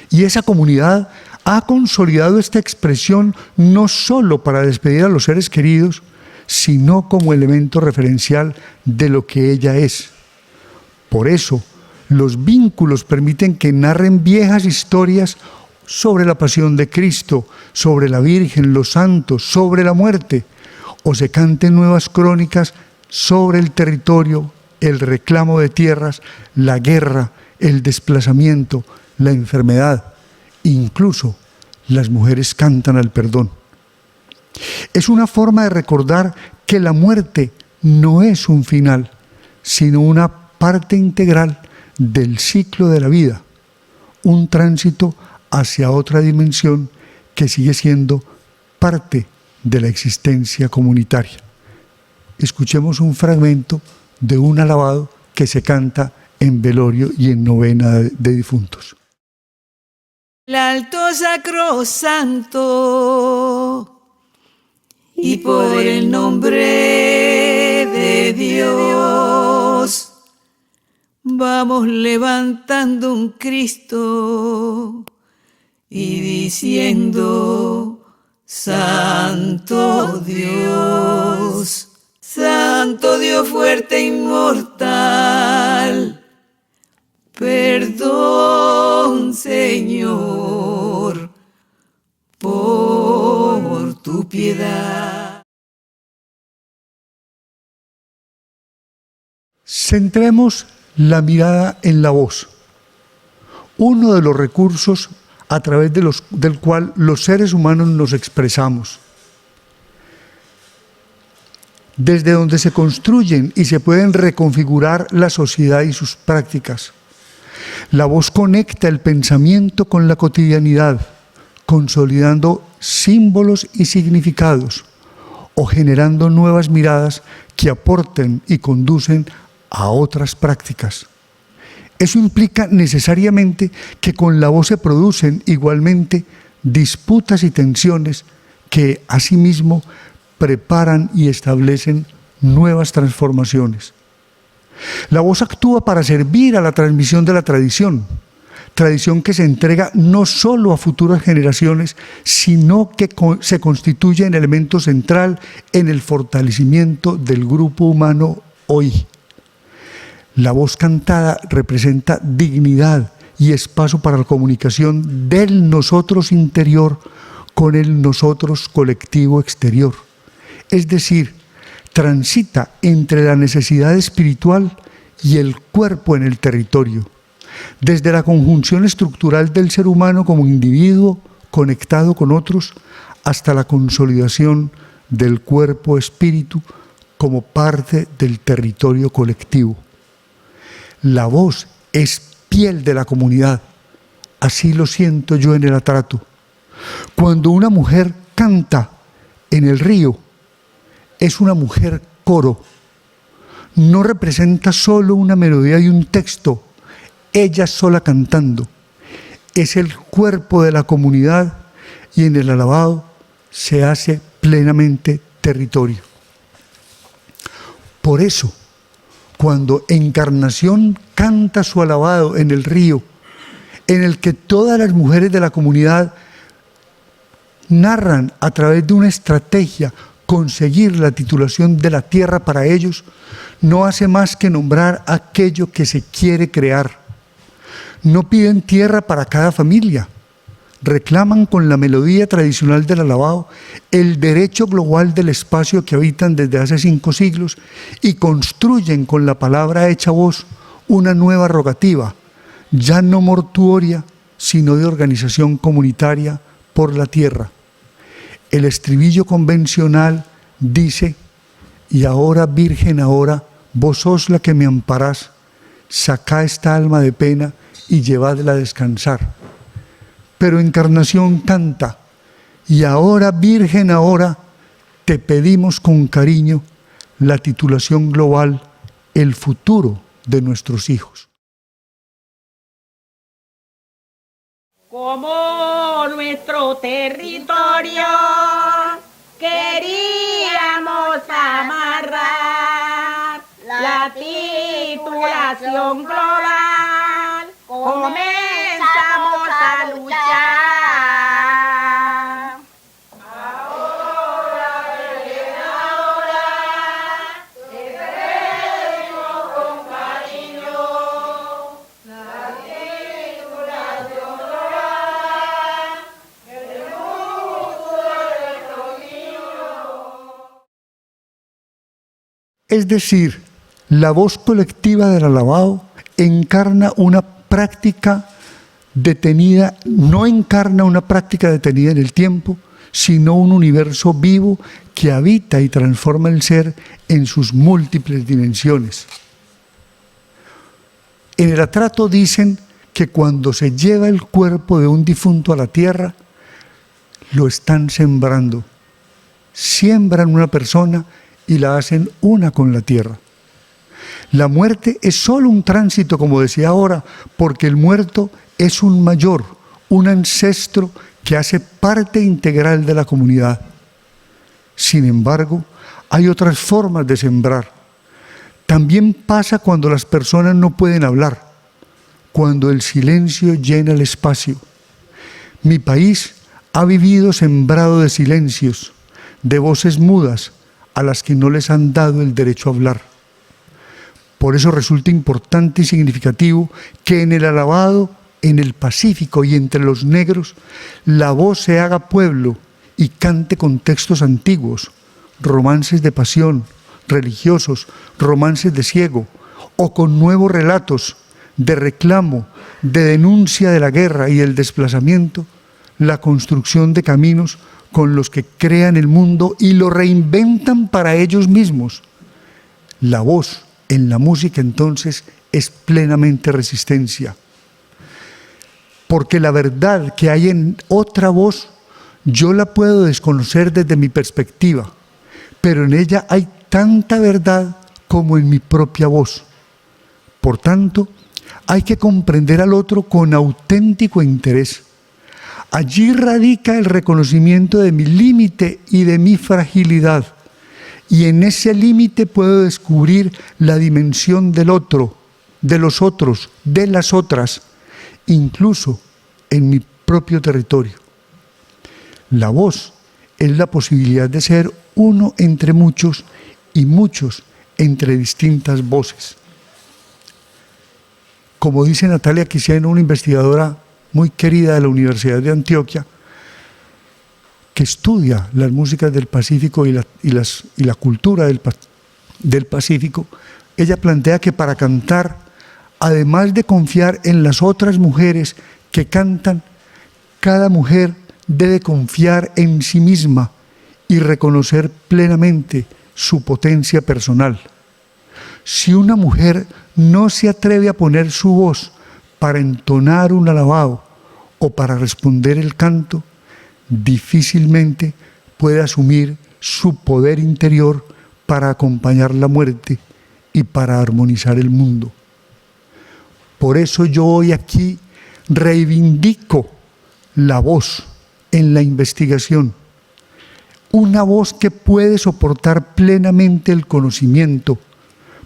Y esa comunidad ha consolidado esta expresión no solo para despedir a los seres queridos, sino como elemento referencial de lo que ella es. Por eso, los vínculos permiten que narren viejas historias sobre la pasión de Cristo, sobre la Virgen, los santos, sobre la muerte, o se canten nuevas crónicas sobre el territorio, el reclamo de tierras, la guerra, el desplazamiento, la enfermedad, incluso las mujeres cantan al perdón. Es una forma de recordar que la muerte no es un final, sino una parte integral del ciclo de la vida, un tránsito hacia otra dimensión que sigue siendo parte de la existencia comunitaria. Escuchemos un fragmento de un alabado que se canta en velorio y en novena de difuntos. El alto sacrosanto y por el nombre de Dios vamos levantando un Cristo y diciendo: Santo Dios, Santo Dios fuerte e inmortal, perdón, Señor, por tu piedad. Centremos la mirada en la voz, uno de los recursos a través del cual los seres humanos nos expresamos, desde donde se construyen y se pueden reconfigurar la sociedad y sus prácticas. La voz conecta el pensamiento con la cotidianidad, consolidando símbolos y significados o generando nuevas miradas que aporten y conducen a otras prácticas. Eso implica necesariamente que con la voz se producen igualmente disputas y tensiones que asimismo preparan y establecen nuevas transformaciones. La voz actúa para servir a la transmisión de la tradición que se entrega no solo a futuras generaciones, sino que se constituye en elemento central en el fortalecimiento del grupo humano hoy. La voz cantada representa dignidad y espacio para la comunicación del nosotros interior con el nosotros colectivo exterior. Es decir, transita entre la necesidad espiritual y el cuerpo en el territorio, desde la conjunción estructural del ser humano como individuo conectado con otros, hasta la consolidación del cuerpo-espíritu como parte del territorio colectivo. La voz es piel de la comunidad, así lo siento yo en el atrato. Cuando una mujer canta en el río, es una mujer coro. No representa solo una melodía y un texto, ella sola cantando. Es el cuerpo de la comunidad y en el alabado se hace plenamente territorio. Por eso, cuando Encarnación canta su alabado en el río, en el que todas las mujeres de la comunidad narran a través de una estrategia conseguir la titulación de la tierra para ellos, no hace más que nombrar aquello que se quiere crear. No piden tierra para cada familia, reclaman con la melodía tradicional del alabado el derecho global del espacio que habitan desde hace 5 siglos y construyen con la palabra hecha voz una nueva rogativa, ya no mortuoria, sino de organización comunitaria por la tierra. El estribillo convencional dice: y ahora, Virgen, ahora, vos sos la que me amparás, sacá esta alma de pena y llevadla a descansar. Pero Encarnación canta: y ahora, Virgen, ahora, te pedimos con cariño la titulación global, el futuro de nuestros hijos. Como nuestro territorio queríamos amarrar la titulación global, comenzamos a luchar. Es decir, la voz colectiva del alabado encarna una práctica detenida, no encarna una práctica detenida en el tiempo, sino un universo vivo que habita y transforma el ser en sus múltiples dimensiones. En el atrato dicen que cuando se lleva el cuerpo de un difunto a la tierra, lo están sembrando. Siembran una persona y la hacen una con la tierra. La muerte es solo un tránsito, como decía ahora, porque el muerto es un mayor, un ancestro que hace parte integral de la comunidad. Sin embargo, hay otras formas de sembrar. También pasa cuando las personas no pueden hablar, cuando el silencio llena el espacio. Mi país ha vivido sembrado de silencios, de voces mudas a las que no les han dado el derecho a hablar. Por eso resulta importante y significativo que en el alabado, en el Pacífico y entre los negros, la voz se haga pueblo y cante con textos antiguos, romances de pasión, religiosos, romances de ciego, o con nuevos relatos de reclamo, de denuncia de la guerra y el desplazamiento, la construcción de caminos con los que crean el mundo y lo reinventan para ellos mismos. La voz en la música entonces es plenamente resistencia. Porque la verdad que hay en otra voz, yo la puedo desconocer desde mi perspectiva, pero en ella hay tanta verdad como en mi propia voz. Por tanto, hay que comprender al otro con auténtico interés. Allí radica el reconocimiento de mi límite y de mi fragilidad. Y en ese límite puedo descubrir la dimensión del otro, de los otros, de las otras, incluso en mi propio territorio. La voz es la posibilidad de ser uno entre muchos y muchos entre distintas voces. Como dice Natalia Quiseno, una investigadora muy querida de la Universidad de Antioquia, que estudia las músicas del Pacífico y la cultura del Pacífico, ella plantea que para cantar, además de confiar en las otras mujeres que cantan, cada mujer debe confiar en sí misma y reconocer plenamente su potencia personal. Si una mujer no se atreve a poner su voz para entonar un alabado o para responder el canto, difícilmente puede asumir su poder interior para acompañar la muerte y para armonizar el mundo. Por eso yo hoy aquí reivindico la voz en la investigación, una voz que puede soportar plenamente el conocimiento,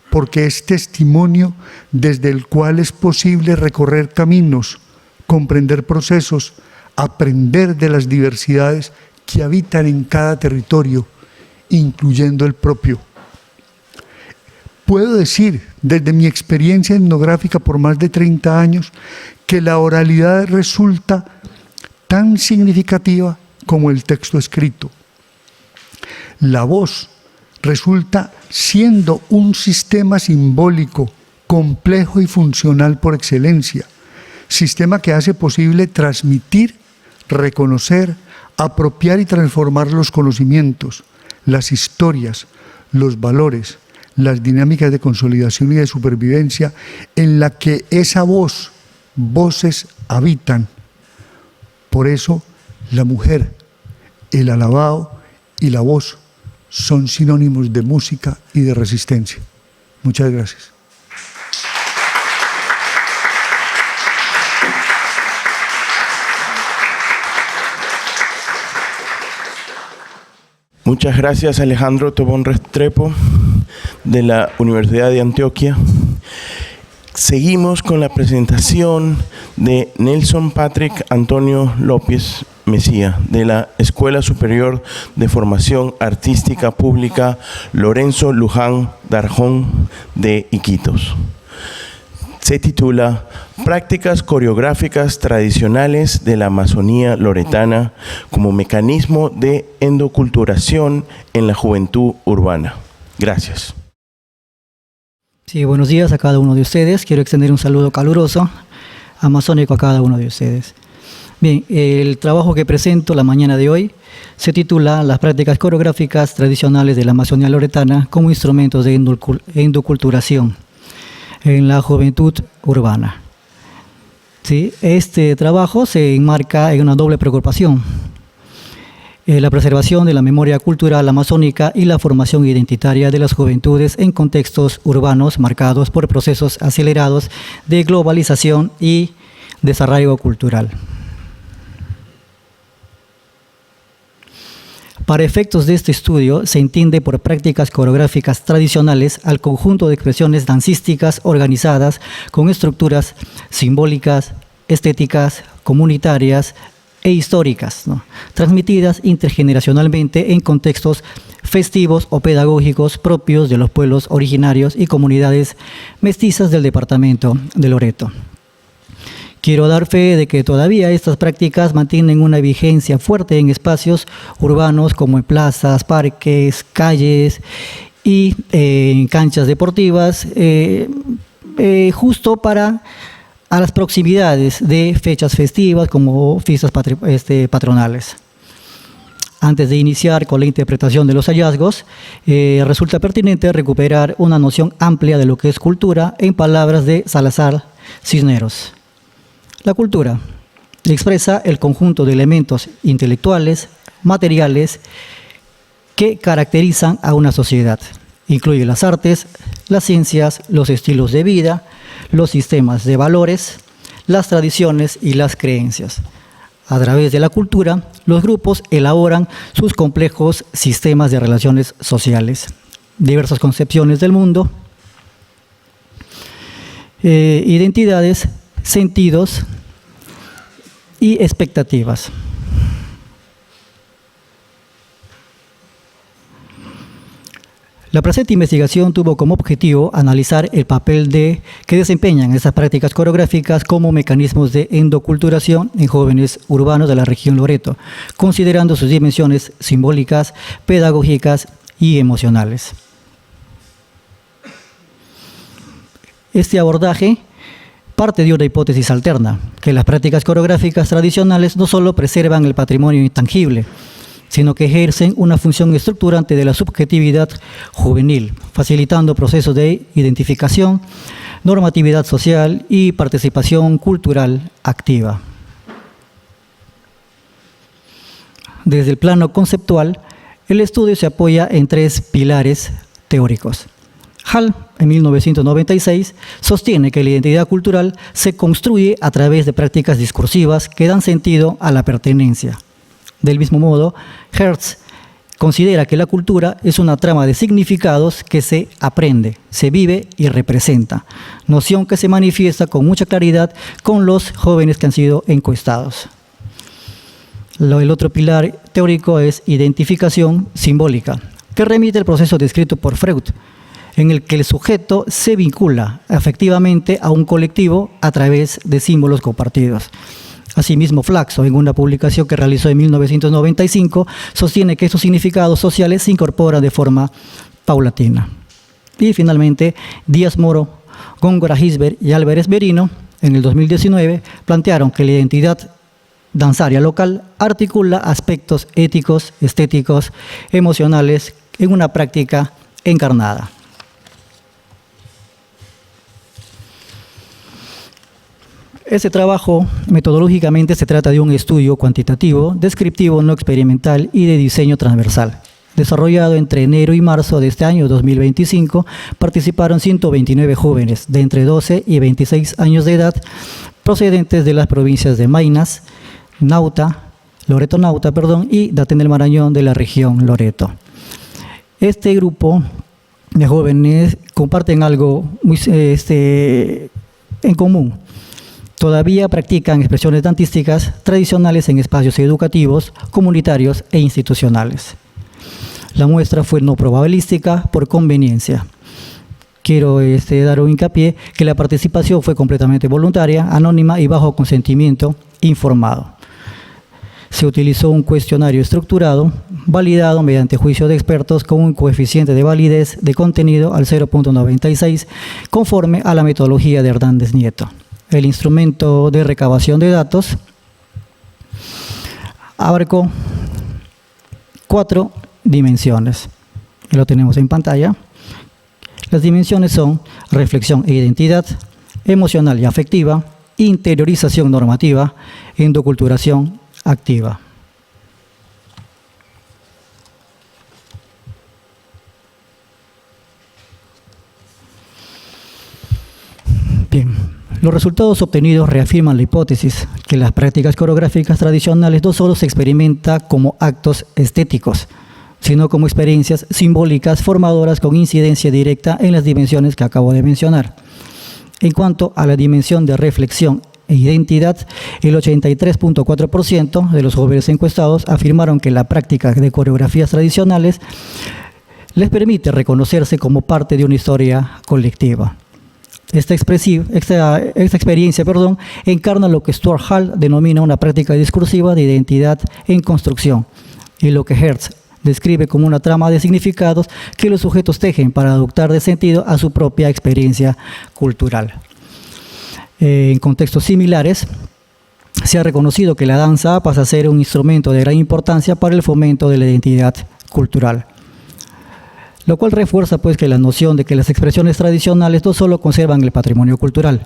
porque es testimonio desde el cual es posible recorrer caminos, comprender procesos, aprender de las diversidades que habitan en cada territorio, incluyendo el propio. Puedo decir, desde mi experiencia etnográfica por más de 30 años, que la oralidad resulta tan significativa como el texto escrito. La voz resulta siendo un sistema simbólico, complejo y funcional por excelencia, sistema que hace posible transmitir, reconocer, apropiar y transformar los conocimientos, las historias, los valores, las dinámicas de consolidación y de supervivencia en la que esa voz, voces habitan. Por eso, la mujer, el alabado y la voz son sinónimos de música y de resistencia. Muchas gracias. Muchas gracias, Alejandro Tobón Restrepo, de la Universidad de Antioquia. Seguimos con la presentación de Nelson Patrick Antonio López Mesía, de la Escuela Superior de Formación Artística Pública Lorenzo Luján Darjón de Iquitos. Se titula Prácticas coreográficas tradicionales de la Amazonía loretana como mecanismo de endoculturación en la juventud urbana. Gracias. Sí, buenos días a cada uno de ustedes. Quiero extender un saludo caluroso amazónico a cada uno de ustedes. Bien, el trabajo que presento la mañana de hoy se titula Las prácticas coreográficas tradicionales de la Amazonía loretana como instrumentos de endoculturación en la juventud urbana. ¿Sí? Este trabajo se enmarca en una doble preocupación: la preservación de la memoria cultural amazónica y la formación identitaria de las juventudes en contextos urbanos marcados por procesos acelerados de globalización y desarraigo cultural. Para efectos de este estudio, se entiende por prácticas coreográficas tradicionales al conjunto de expresiones dancísticas organizadas con estructuras simbólicas, estéticas, comunitarias e históricas, ¿no?, transmitidas intergeneracionalmente en contextos festivos o pedagógicos propios de los pueblos originarios y comunidades mestizas del departamento de Loreto. Quiero dar fe de que todavía estas prácticas mantienen una vigencia fuerte en espacios urbanos como en plazas, parques, calles y en canchas deportivas, justo para a las proximidades de fechas festivas como fiestas patronales. Antes de iniciar con la interpretación de los hallazgos, resulta pertinente recuperar una noción amplia de lo que es cultura en palabras de Salazar Cisneros. La cultura expresa el conjunto de elementos intelectuales, materiales, que caracterizan a una sociedad. Incluye las artes, las ciencias, los estilos de vida, los sistemas de valores, las tradiciones y las creencias. A través de la cultura, los grupos elaboran sus complejos sistemas de relaciones sociales, diversas concepciones del mundo, identidades, sentidos y expectativas. La presente investigación tuvo como objetivo analizar el papel que desempeñan estas prácticas coreográficas como mecanismos de endoculturación en jóvenes urbanos de la región Loreto, considerando sus dimensiones simbólicas, pedagógicas y emocionales. Este abordaje parte de una hipótesis alterna, que las prácticas coreográficas tradicionales no solo preservan el patrimonio intangible, sino que ejercen una función estructurante de la subjetividad juvenil, facilitando procesos de identificación, normatividad social y participación cultural activa. Desde el plano conceptual, el estudio se apoya en tres pilares teóricos. Hall, en 1996, sostiene que la identidad cultural se construye a través de prácticas discursivas que dan sentido a la pertenencia. Del mismo modo, Hertz considera que la cultura es una trama de significados que se aprende, se vive y representa, noción que se manifiesta con mucha claridad con los jóvenes que han sido encuestados. El otro pilar teórico es identificación simbólica, que remite al proceso descrito por Freud, en el que el sujeto se vincula afectivamente a un colectivo a través de símbolos compartidos. Asimismo, Flaxo, en una publicación que realizó en 1995, sostiene que estos significados sociales se incorporan de forma paulatina. Y finalmente, Díaz Moro, Góngora Gisbert y Álvarez Berino, en el 2019, plantearon que la identidad danzaria local articula aspectos éticos, estéticos, emocionales en una práctica encarnada. Este trabajo, metodológicamente, se trata de un estudio cuantitativo, descriptivo, no experimental y de diseño transversal. Desarrollado entre enero y marzo de este año 2025, participaron 129 jóvenes de entre 12 y 26 años de edad, procedentes de las provincias de Maynas, Loreto Nauta, y Datén del Marañón de la región Loreto. Este grupo de jóvenes comparten algo muy en común. Todavía practican expresiones dantísticas tradicionales en espacios educativos, comunitarios e institucionales. La muestra fue no probabilística por conveniencia. Quiero dar un hincapié que la participación fue completamente voluntaria, anónima y bajo consentimiento informado. Se utilizó un cuestionario estructurado, validado mediante juicio de expertos con un coeficiente de validez de contenido al 0.96, conforme a la metodología de Hernández Nieto. el instrumento de recabación de datos, abarcó 4 dimensiones. Lo tenemos en pantalla. Las dimensiones son reflexión e identidad, emocional y afectiva, interiorización normativa, endoculturación activa. Bien, los resultados obtenidos reafirman la hipótesis que las prácticas coreográficas tradicionales no solo se experimenta como actos estéticos, sino como experiencias simbólicas formadoras con incidencia directa en las dimensiones que acabo de mencionar. En cuanto a la dimensión de reflexión e identidad, el 83.4% de los jóvenes encuestados afirmaron que la práctica de coreografías tradicionales les permite reconocerse como parte de una historia colectiva. Esta experiencia encarna lo que Stuart Hall denomina una práctica discursiva de identidad en construcción, y lo que Hertz describe como una trama de significados que los sujetos tejen para adoptar de sentido a su propia experiencia cultural. En contextos similares, se ha reconocido que la danza pasa a ser un instrumento de gran importancia para el fomento de la identidad cultural, lo cual refuerza pues que la noción de que las expresiones tradicionales no solo conservan el patrimonio cultural,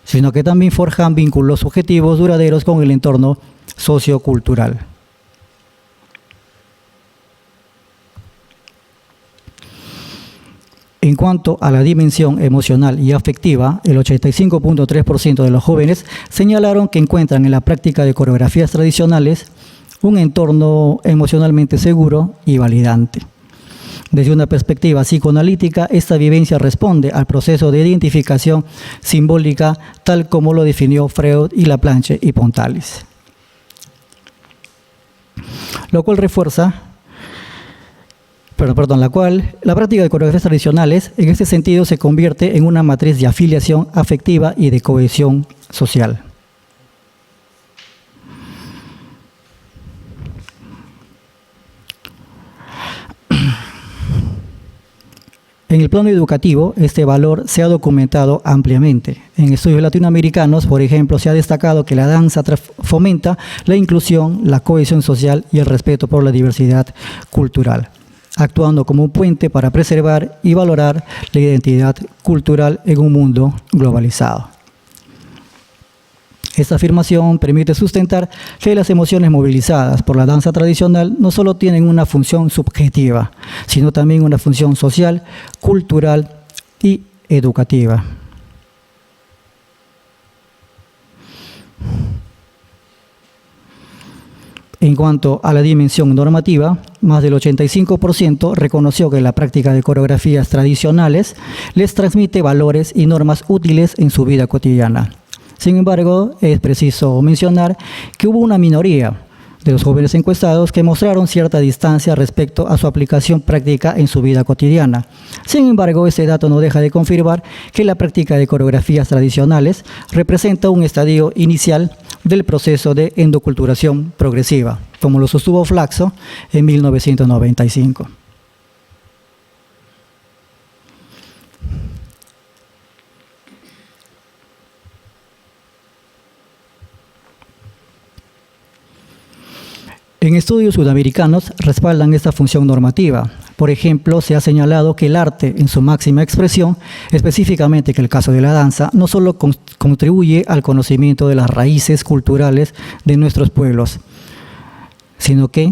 sino que también forjan vínculos subjetivos duraderos con el entorno sociocultural. En cuanto a la dimensión emocional y afectiva, el 85.3% de los jóvenes señalaron que encuentran en la práctica de coreografías tradicionales un entorno emocionalmente seguro y validante. Desde una perspectiva psicoanalítica, esta vivencia responde al proceso de identificación simbólica tal como lo definió Freud y Laplanche y Pontalis. Lo cual refuerza la práctica de coreografías tradicionales en este sentido se convierte en una matriz de afiliación afectiva y de cohesión social. En el plano educativo, este valor se ha documentado ampliamente. En estudios latinoamericanos, por ejemplo, se ha destacado que la danza fomenta la inclusión, la cohesión social y el respeto por la diversidad cultural, actuando como un puente para preservar y valorar la identidad cultural en un mundo globalizado. Esta afirmación permite sustentar que las emociones movilizadas por la danza tradicional no solo tienen una función subjetiva, sino también una función social, cultural y educativa. En cuanto a la dimensión normativa, más del 85% reconoció que la práctica de coreografías tradicionales les transmite valores y normas útiles en su vida cotidiana. Sin embargo, es preciso mencionar que hubo una minoría de los jóvenes encuestados que mostraron cierta distancia respecto a su aplicación práctica en su vida cotidiana. Sin embargo, este dato no deja de confirmar que la práctica de coreografías tradicionales representa un estadio inicial del proceso de endoculturación progresiva, como lo sostuvo Flaxo en 1995. En estudios sudamericanos respaldan esta función normativa. Por ejemplo, se ha señalado que el arte en su máxima expresión, específicamente que el caso de la danza, no solo contribuye al conocimiento de las raíces culturales de nuestros pueblos, sino que,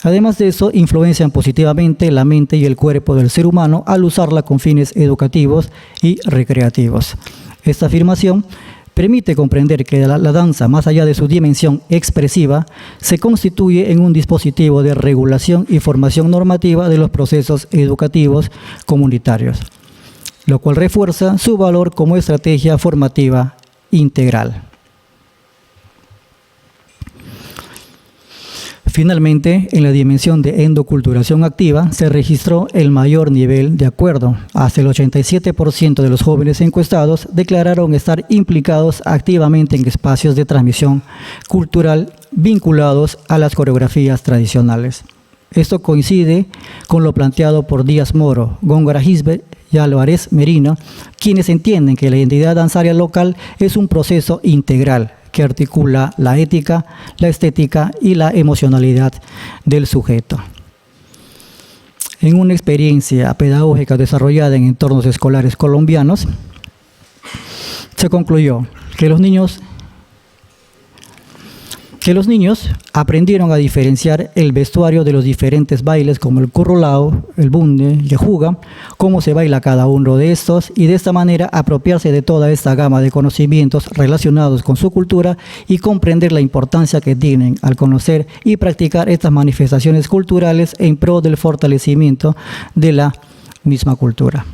además de eso, influencian positivamente la mente y el cuerpo del ser humano al usarla con fines educativos y recreativos. Esta afirmación permite comprender que la danza, más allá de su dimensión expresiva, se constituye en un dispositivo de regulación y formación normativa de los procesos educativos comunitarios, lo cual refuerza su valor como estrategia formativa integral. Finalmente, en la dimensión de endoculturación activa se registró el mayor nivel de acuerdo. Hasta el 87% de los jóvenes encuestados declararon estar implicados activamente en espacios de transmisión cultural vinculados a las coreografías tradicionales. Esto coincide con lo planteado por Díaz Moro, Góngora Gisbert y Álvarez Merino, quienes entienden que la identidad danzaria local es un proceso integral que articula la ética, la estética y la emocionalidad del sujeto. En una experiencia pedagógica desarrollada en entornos escolares colombianos, se concluyó que los niños aprendieron a diferenciar el vestuario de los diferentes bailes como el currulao, el bunde, el juga, cómo se baila cada uno de estos y de esta manera apropiarse de toda esta gama de conocimientos relacionados con su cultura y comprender la importancia que tienen al conocer y practicar estas manifestaciones culturales en pro del fortalecimiento de la misma cultura.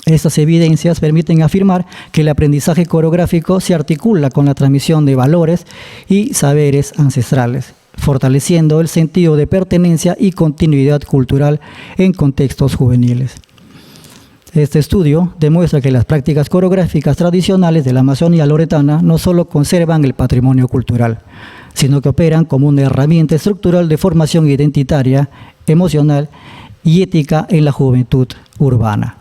Estas evidencias permiten afirmar que el aprendizaje coreográfico se articula con la transmisión de valores y saberes ancestrales, fortaleciendo el sentido de pertenencia y continuidad cultural en contextos juveniles. Este estudio demuestra que las prácticas coreográficas tradicionales de la Amazonía loretana no solo conservan el patrimonio cultural, sino que operan como una herramienta estructural de formación identitaria, emocional y ética en la juventud urbana.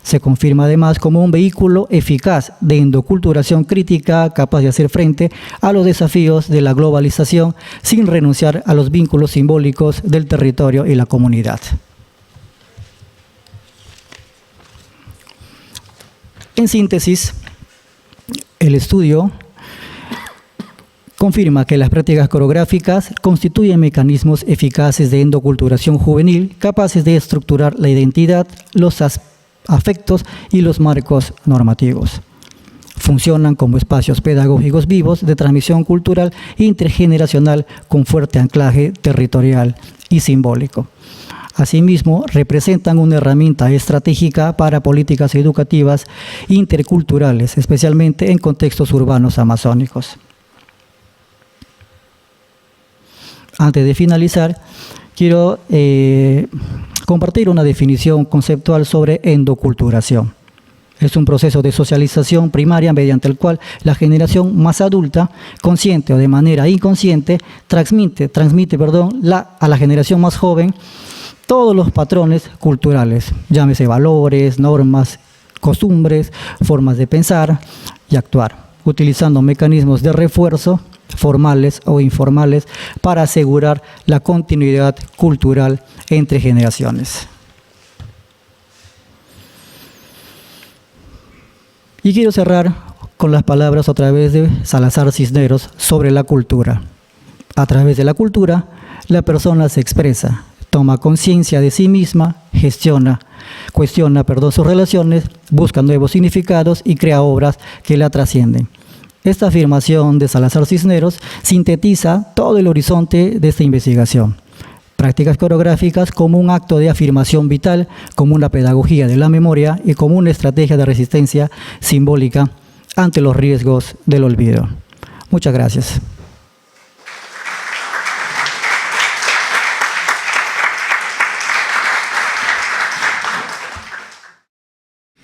Se confirma además como un vehículo eficaz de endoculturación crítica capaz de hacer frente a los desafíos de la globalización sin renunciar a los vínculos simbólicos del territorio y la comunidad. En síntesis, el estudio confirma que las prácticas coreográficas constituyen mecanismos eficaces de endoculturación juvenil capaces de estructurar la identidad, los afectos y los marcos normativos. Funcionan como espacios pedagógicos vivos de transmisión cultural intergeneracional con fuerte anclaje territorial y simbólico. Asimismo, representan una herramienta estratégica para políticas educativas interculturales, especialmente en contextos urbanos amazónicos. Antes de finalizar, quiero compartir una definición conceptual sobre endoculturación. Es un proceso de socialización primaria mediante el cual la generación más adulta, consciente o de manera inconsciente, transmite a la generación más joven todos los patrones culturales, llámese valores, normas, costumbres, formas de pensar y actuar, utilizando mecanismos de refuerzo formales o informales para asegurar la continuidad cultural entre generaciones. Y quiero cerrar con las palabras otra vez de Salazar Cisneros sobre la cultura. A través de la cultura, la persona se expresa, toma conciencia de sí misma, cuestiona sus relaciones, busca nuevos significados y crea obras que la trascienden. Esta afirmación de Salazar Cisneros sintetiza todo el horizonte de esta investigación. Prácticas coreográficas como un acto de afirmación vital, como una pedagogía de la memoria y como una estrategia de resistencia simbólica ante los riesgos del olvido. Muchas gracias.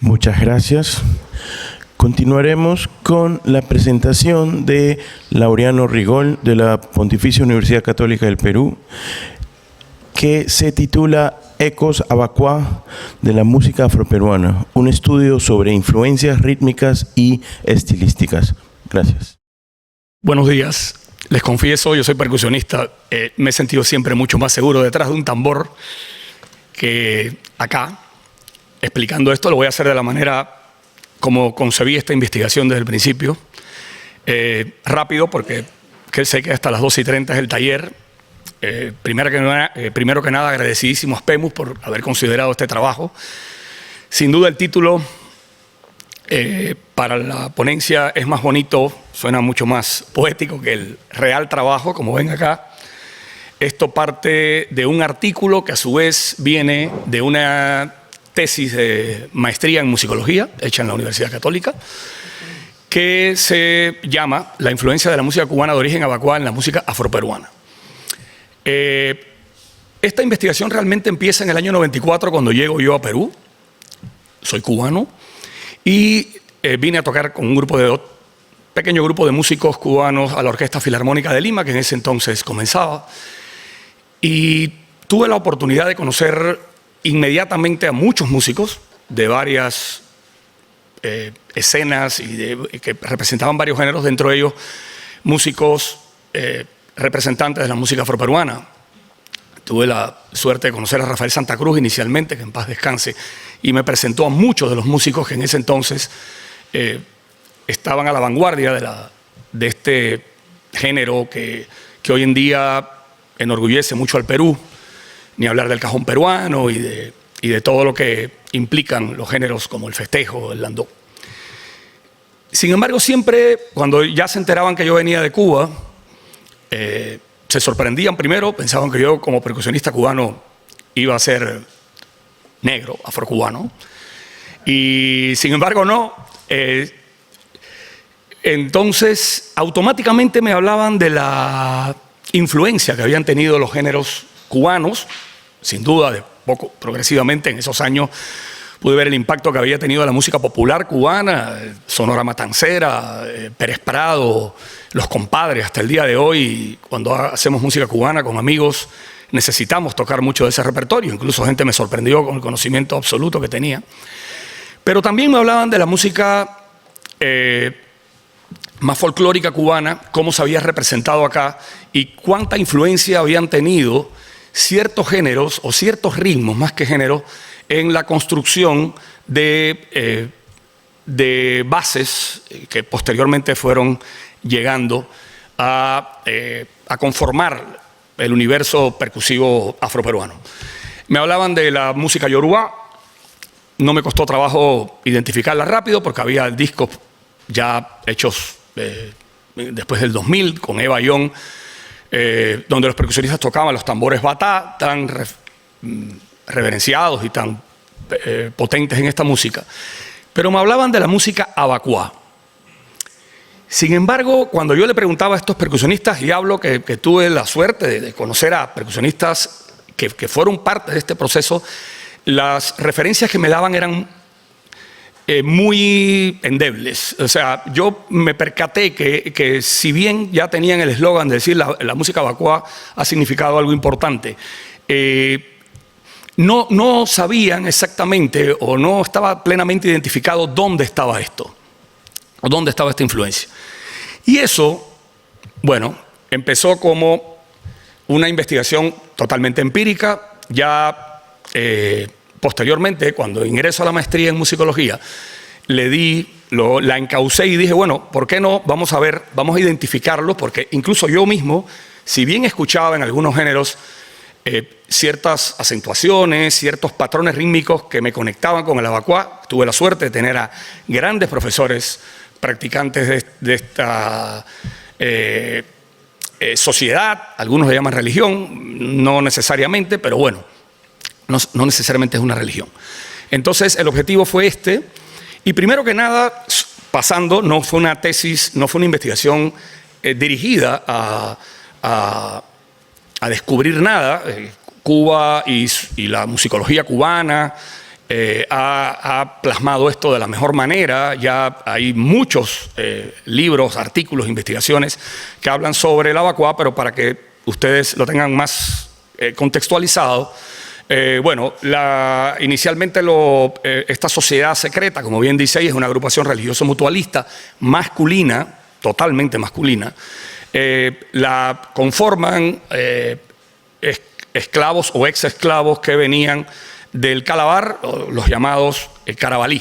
Muchas gracias. Continuaremos con la presentación de Laureano Rigol de la Pontificia Universidad Católica del Perú, que se titula Ecos Abacuá de la música afroperuana, un estudio sobre influencias rítmicas y estilísticas. Gracias. Buenos días. Les confieso, yo soy percusionista. Me he sentido siempre mucho más seguro detrás de un tambor que acá. Explicando esto, lo voy a hacer de la manera como concebí esta investigación desde el principio. Rápido, porque sé que hasta las 12:30 es el taller. Primero que nada, agradecidísimo a PEMUS por haber considerado este trabajo. Sin duda el título para la ponencia es más bonito, suena mucho más poético que el real trabajo, como ven acá. Esto parte de un artículo que a su vez viene de una tesis de maestría en musicología, hecha en la Universidad Católica, que se llama La influencia de la música cubana de origen abacuá en la música afroperuana. Esta investigación realmente empieza en el año 94, cuando llego yo a Perú. Soy cubano y vine a tocar con un pequeño grupo de músicos cubanos a la Orquesta Filarmónica de Lima, que en ese entonces comenzaba. Y tuve la oportunidad de conocer inmediatamente a muchos músicos, de varias escenas que representaban varios géneros, dentro de ellos músicos representantes de la música afroperuana. Tuve la suerte de conocer a Rafael Santa Cruz inicialmente, que en paz descanse, y me presentó a muchos de los músicos que en ese entonces estaban a la vanguardia de este género que hoy en día enorgullece mucho al Perú, ni hablar del cajón peruano y de todo lo que implican los géneros como el festejo, el landó. Sin embargo, siempre cuando ya se enteraban que yo venía de Cuba, se sorprendían primero, pensaban que yo como percusionista cubano iba a ser negro, afrocubano, y sin embargo no. Entonces, automáticamente me hablaban de la influencia que habían tenido los géneros cubanos, sin duda, de poco progresivamente en esos años pude ver el impacto que había tenido la música popular cubana, Sonora Matancera, Pérez Prado, Los Compadres. Hasta el día de hoy, cuando hacemos música cubana con amigos, necesitamos tocar mucho de ese repertorio. Incluso gente me sorprendió con el conocimiento absoluto que tenía. Pero también me hablaban de la música más folclórica cubana, cómo se había representado acá y cuánta influencia habían tenido ciertos géneros o ciertos ritmos, más que géneros, en la construcción de bases que posteriormente fueron llegando a conformar el universo percusivo afroperuano. Me hablaban de la música yoruba. No me costó trabajo identificarla rápido porque había discos ya hechos después del 2000 con Eva Young, donde los percusionistas tocaban los tambores batá, tan reverenciados y tan potentes en esta música. Pero me hablaban de la música abacuá. Sin embargo, cuando yo le preguntaba a estos percusionistas, y hablo que tuve la suerte de conocer a percusionistas que fueron parte de este proceso, las referencias que me daban eran muy endebles. O sea, yo me percaté que si bien ya tenían el eslogan de decir la música abacuá ha significado algo importante, no sabían exactamente o no estaba plenamente identificado dónde estaba esto, o dónde estaba esta influencia. Y eso, bueno, empezó como una investigación totalmente empírica. Ya posteriormente, cuando ingreso a la maestría en musicología, la encaucé y dije, bueno, ¿por qué no? Vamos a ver, vamos a identificarlo, porque incluso yo mismo, si bien escuchaba en algunos géneros ciertas acentuaciones, ciertos patrones rítmicos que me conectaban con el abacuá, tuve la suerte de tener a grandes profesores practicantes de esta sociedad, algunos le llaman religión, no necesariamente, pero bueno, no necesariamente es una religión. Entonces el objetivo fue este, y primero que nada, pasando, no fue una tesis, no fue una investigación dirigida a descubrir nada. Cuba y la musicología cubana ha plasmado esto de la mejor manera. Ya hay muchos libros, artículos, investigaciones que hablan sobre el abacuá, pero para que ustedes lo tengan más contextualizado, bueno, inicialmente esta sociedad secreta, como bien dice ahí, es una agrupación religioso mutualista masculina, totalmente masculina. La conforman esclavos o ex esclavos que venían del Calabar, los llamados carabalí,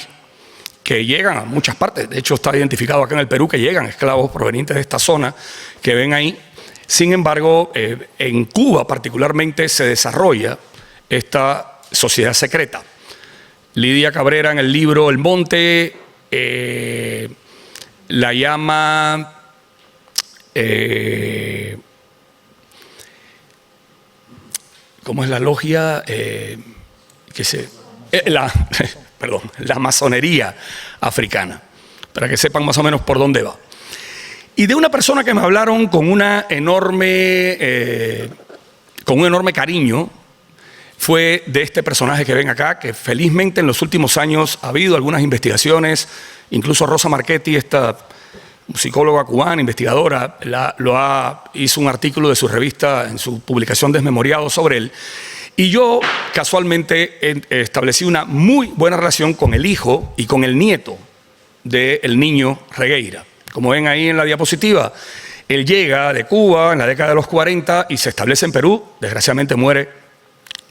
que llegan a muchas partes. De hecho, está identificado acá en el Perú que llegan esclavos provenientes de esta zona que ven ahí. Sin embargo, en Cuba particularmente se desarrolla esta sociedad secreta. Lidia Cabrera en el libro El Monte la llama ¿cómo es la logia? La masonería africana, para que sepan más o menos por dónde va. Y de una persona que me hablaron con un enorme cariño, fue de este personaje que ven acá, que felizmente en los últimos años ha habido algunas investigaciones, incluso Rosa Marchetti, esta musicóloga cubana, investigadora, hizo un artículo de su revista en su publicación Desmemoriado sobre él. Y yo casualmente establecí una muy buena relación con el hijo y con el nieto del niño Regueira. Como ven ahí en la diapositiva, él llega de Cuba en la década de los 40 y se establece en Perú. Desgraciadamente muere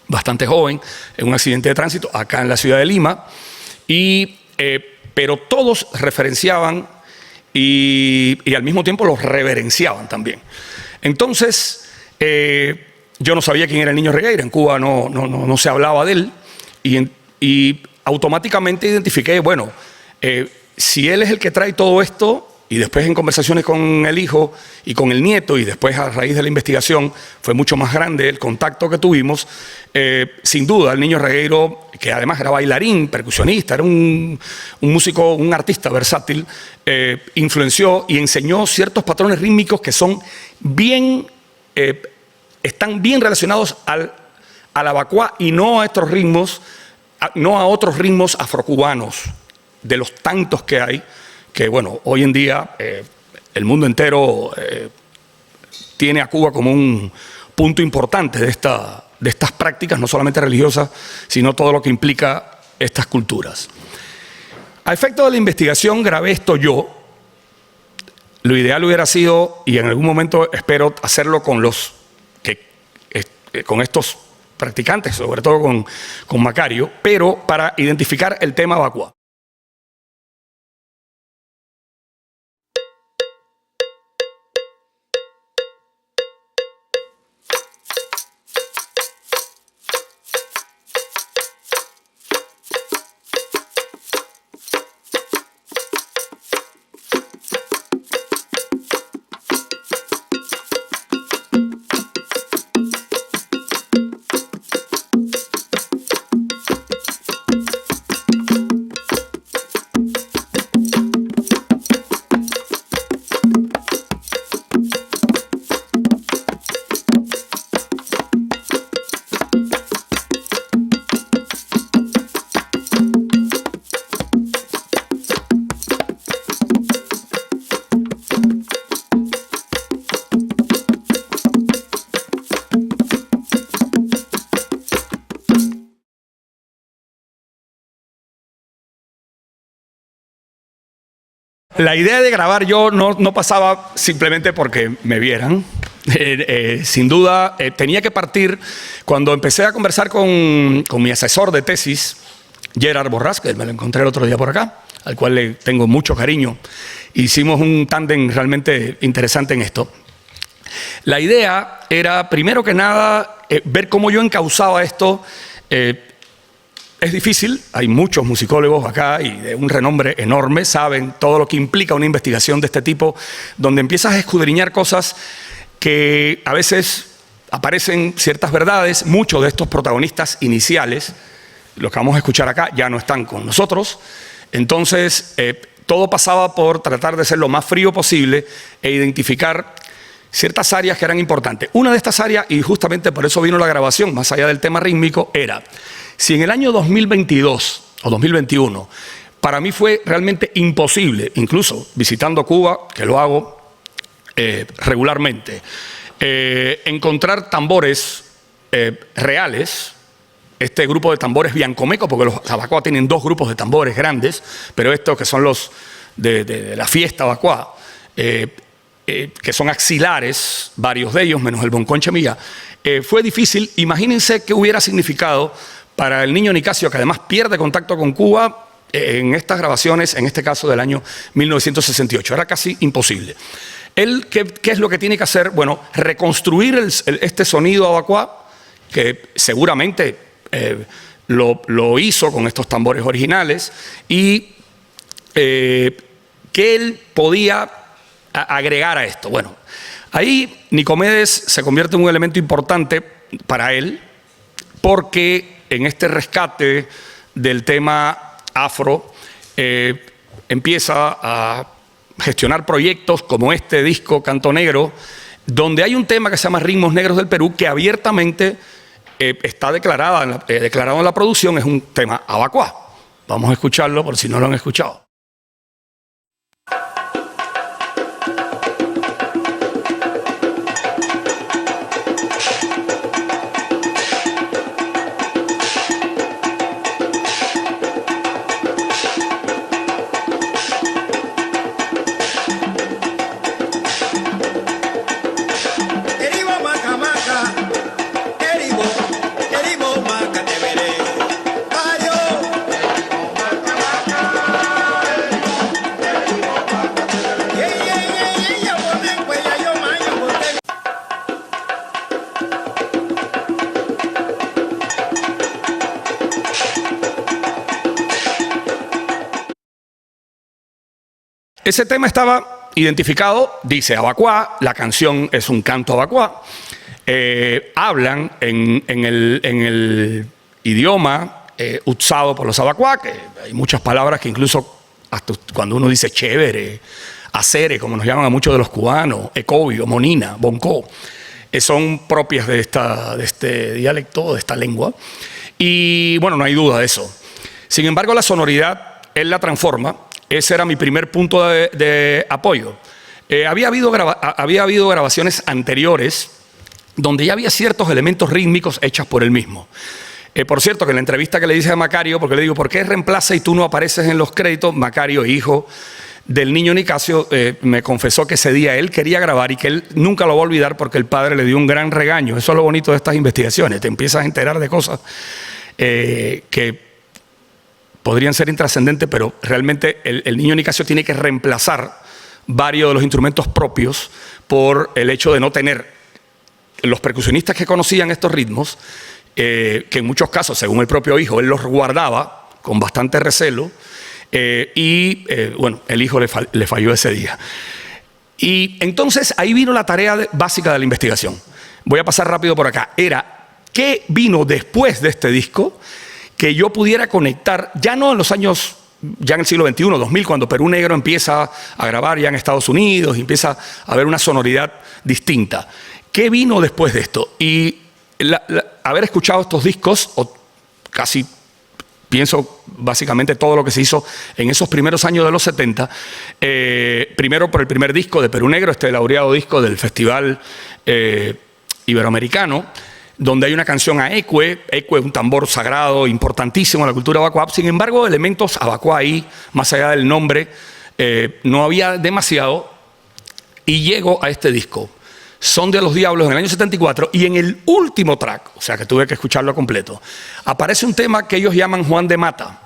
bastante joven en un accidente de tránsito acá en la ciudad de Lima. Pero todos referenciaban y al mismo tiempo los reverenciaban también. Entonces, yo no sabía quién era el niño Regueira. En Cuba no se hablaba de él. Y automáticamente identifiqué, bueno, si él es el que trae todo esto, y después en conversaciones con el hijo y con el nieto, y después a raíz de la investigación fue mucho más grande el contacto que tuvimos, sin duda el niño Regueiro, que además era bailarín, percusionista, era un músico, un artista versátil, influenció y enseñó ciertos patrones rítmicos que son están bien relacionados al abacuá y no a estos ritmos, no a otros ritmos afrocubanos, de los tantos que hay, que bueno, hoy en día el mundo entero tiene a Cuba como un punto importante de estas prácticas, no solamente religiosas, sino todo lo que implica estas culturas. A efecto de la investigación grabé esto yo. Lo ideal hubiera sido, y en algún momento espero hacerlo con estos practicantes, sobre todo con Macario, pero para identificar el tema abacuá. La idea de grabar yo no pasaba simplemente porque me vieran. Sin duda, tenía que partir cuando empecé a conversar con mi asesor de tesis, Gerard Borrás, que me lo encontré el otro día por acá, al cual le tengo mucho cariño. Hicimos un tándem realmente interesante en esto. La idea era, primero que nada, ver cómo yo encauzaba esto. Es difícil, hay muchos musicólogos acá y de un renombre enorme, saben todo lo que implica una investigación de este tipo, donde empiezas a escudriñar cosas que a veces aparecen ciertas verdades. Muchos de estos protagonistas iniciales, los que vamos a escuchar acá, ya no están con nosotros. Entonces, todo pasaba por tratar de ser lo más frío posible e identificar ciertas áreas que eran importantes. Una de estas áreas, y justamente por eso vino la grabación, más allá del tema rítmico, era: si en el año 2022 o 2021 para mí fue realmente imposible, incluso visitando Cuba, que lo hago regularmente, encontrar tambores reales, este grupo de tambores biancomeco, porque los abacuá tienen dos grupos de tambores grandes, pero estos que son los de la fiesta abacuá, que son axilares, varios de ellos, menos el bonconche mía, fue difícil. Imagínense qué hubiera significado para el niño Nicasio, que además pierde contacto con Cuba en estas grabaciones, en este caso del año 1968. Era casi imposible. Él, ¿qué es lo que tiene que hacer? Bueno, reconstruir este sonido abacuá, que seguramente lo hizo con estos tambores originales, y que él podía agregar a esto. Bueno, ahí Nicomedes se convierte en un elemento importante para él, porque en este rescate del tema afro empieza a gestionar proyectos como este disco Canto Negro, donde hay un tema que se llama Ritmos Negros del Perú, que abiertamente está declarado en la producción, es un tema abacuá. Vamos a escucharlo por si no lo han escuchado. Ese tema estaba identificado, dice abacuá, la canción es un canto abacuá. Hablan en el idioma usado por los abacuá, que hay muchas palabras que incluso hasta cuando uno dice chévere, acere, como nos llaman a muchos de los cubanos, ecobio, monina, boncó, son propias de este dialecto, de esta lengua. Y bueno, no hay duda de eso. Sin embargo, la sonoridad, él la transforma. Ese era mi primer punto de apoyo. Había habido grabaciones anteriores donde ya había ciertos elementos rítmicos hechas por él mismo. Por cierto, que en la entrevista que le dice a Macario, porque le digo, ¿por qué reemplaza y tú no apareces en los créditos? Macario, hijo del niño Nicasio, me confesó que ese día él quería grabar y que él nunca lo va a olvidar porque el padre le dio un gran regaño. Eso es lo bonito de estas investigaciones. Te empiezas a enterar de cosas que podrían ser intrascendentes, pero realmente el niño Nicasio tiene que reemplazar varios de los instrumentos propios por el hecho de no tener los percusionistas que conocían estos ritmos, que en muchos casos, según el propio hijo, él los guardaba con bastante recelo, bueno, el hijo le falló ese día. Y entonces ahí vino la tarea básica de la investigación. Voy a pasar rápido por acá. Era, ¿qué vino después de este disco que yo pudiera conectar, ya no en los años, ya en el siglo XXI, 2000, cuando Perú Negro empieza a grabar ya en Estados Unidos y empieza a haber una sonoridad distinta? ¿Qué vino después de esto? Y haber escuchado estos discos, o casi pienso básicamente todo lo que se hizo en esos primeros años de los 70, primero por el primer disco de Perú Negro, este laureado disco del Festival Iberoamericano, donde hay una canción a Ecue. Ecue es un tambor sagrado, importantísimo en la cultura abacuá. Sin embargo, elementos abacuá ahí, más allá del nombre, no había demasiado. Y llego a este disco, Son de los Diablos, en el año 74, y en el último track, o sea que tuve que escucharlo completo, aparece un tema que ellos llaman Juan de Mata.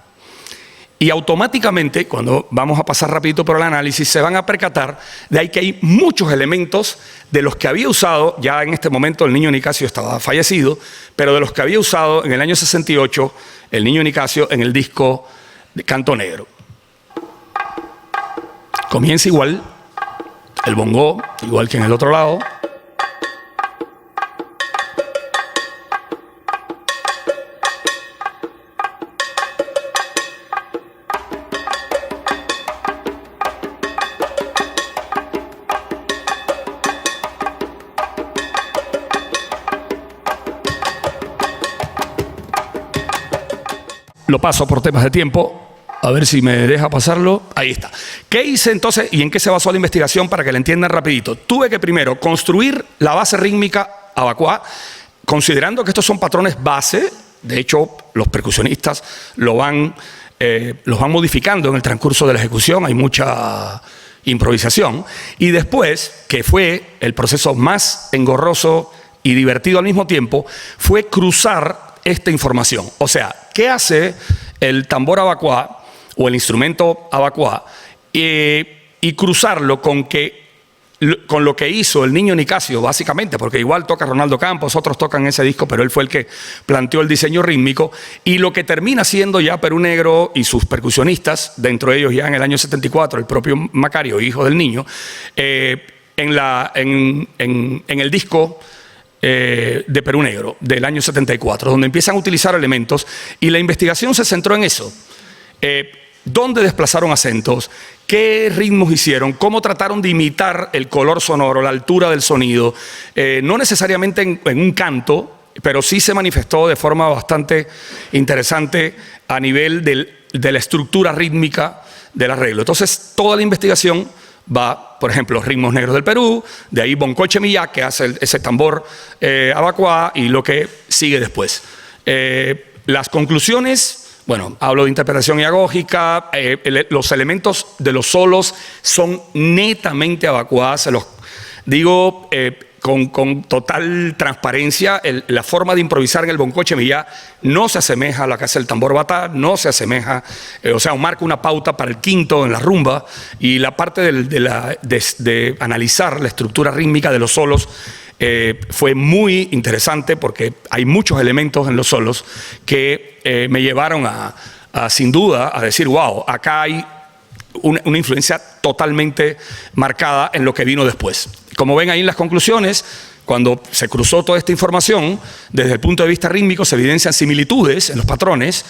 Y automáticamente, cuando vamos a pasar rapidito por el análisis, se van a percatar de ahí que hay muchos elementos de los que había usado, ya en este momento el niño Nicasio estaba fallecido, pero de los que había usado en el año 68 el niño Nicasio en el disco de Canto Negro. Comienza igual, el bongó, igual que en el otro lado. Lo paso por temas de tiempo, a ver si me deja pasarlo. Ahí está. ¿Qué hice entonces y en qué se basó la investigación para que la entiendan rapidito? Tuve que primero construir la base rítmica abacuá, considerando que estos son patrones base. De hecho, los percusionistas los van modificando en el transcurso de la ejecución. Hay mucha improvisación. Y después, que fue el proceso más engorroso y divertido al mismo tiempo, fue cruzar esta información. O sea, ¿qué hace el tambor abacuá o el instrumento abacuá? Y cruzarlo con lo que hizo el niño Nicasio, básicamente, porque igual toca Ronaldo Campos, otros tocan ese disco, pero él fue el que planteó el diseño rítmico, y lo que termina siendo ya Perú Negro y sus percusionistas, dentro de ellos ya en el año 74, el propio Macario, hijo del niño, en el disco de Perú Negro, del año 74, donde empiezan a utilizar elementos, y la investigación se centró en eso. ¿Dónde desplazaron acentos? ¿Qué ritmos hicieron? ¿Cómo trataron de imitar el color sonoro, la altura del sonido? No necesariamente en un canto, pero sí se manifestó de forma bastante interesante a nivel de la estructura rítmica del arreglo. Entonces, toda la investigación va, por ejemplo, los ritmos negros del Perú, de ahí Boncoche Millá, que hace ese tambor abacuá, y lo que sigue después. Las conclusiones, bueno, hablo de interpretación iagógica, los elementos de los solos son netamente abacuá, se los digo con total transparencia. La forma de improvisar en el Boncoche Millá no se asemeja a la que hace el tambor batá, no se asemeja, o sea, marca una pauta para el quinto en la rumba, y la parte de analizar la estructura rítmica de los solos fue muy interesante, porque hay muchos elementos en los solos que me llevaron sin duda a decir, wow, acá hay una influencia totalmente marcada en lo que vino después. Como ven ahí en las conclusiones, cuando se cruzó toda esta información, desde el punto de vista rítmico se evidencian similitudes en los patrones,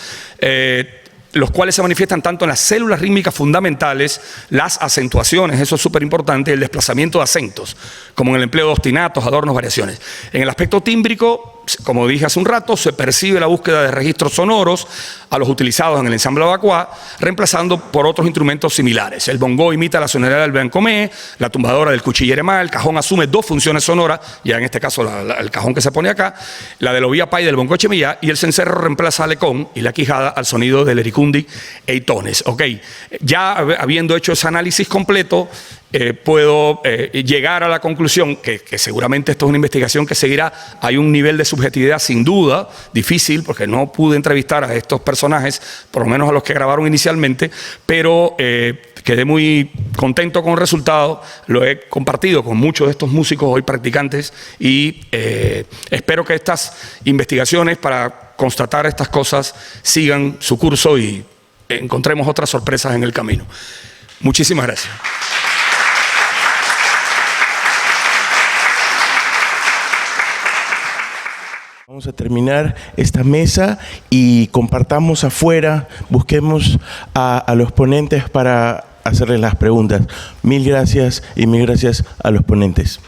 los cuales se manifiestan tanto en las células rítmicas fundamentales, las acentuaciones, eso es súper importante, el desplazamiento de acentos, como en el empleo de ostinatos, adornos, variaciones. En el aspecto tímbrico, como dije hace un rato, se percibe la búsqueda de registros sonoros a los utilizados en el ensamble Abacua, reemplazando por otros instrumentos similares. El bongo imita la sonoridad del bancomé, la tumbadora del cuchilleremá, el cajón asume dos funciones sonoras, ya en este caso el cajón que se pone acá, la del ovía-pay del bongo chemillá, y el cencerro reemplaza al lecón y la quijada al sonido del ericundi e itones. Ok, ya habiendo hecho ese análisis completo, puedo llegar a la conclusión que seguramente esto es una investigación que seguirá. Hay un nivel de subjetividad sin duda difícil, porque no pude entrevistar a estos personajes, por lo menos a los que grabaron inicialmente, pero quedé muy contento con el resultado. Lo he compartido con muchos de estos músicos hoy practicantes y espero que estas investigaciones para constatar estas cosas sigan su curso y encontremos otras sorpresas en el camino. Muchísimas gracias. Vamos a terminar esta mesa y compartamos afuera, busquemos a los ponentes para hacerles las preguntas. Mil gracias y mil gracias a los ponentes.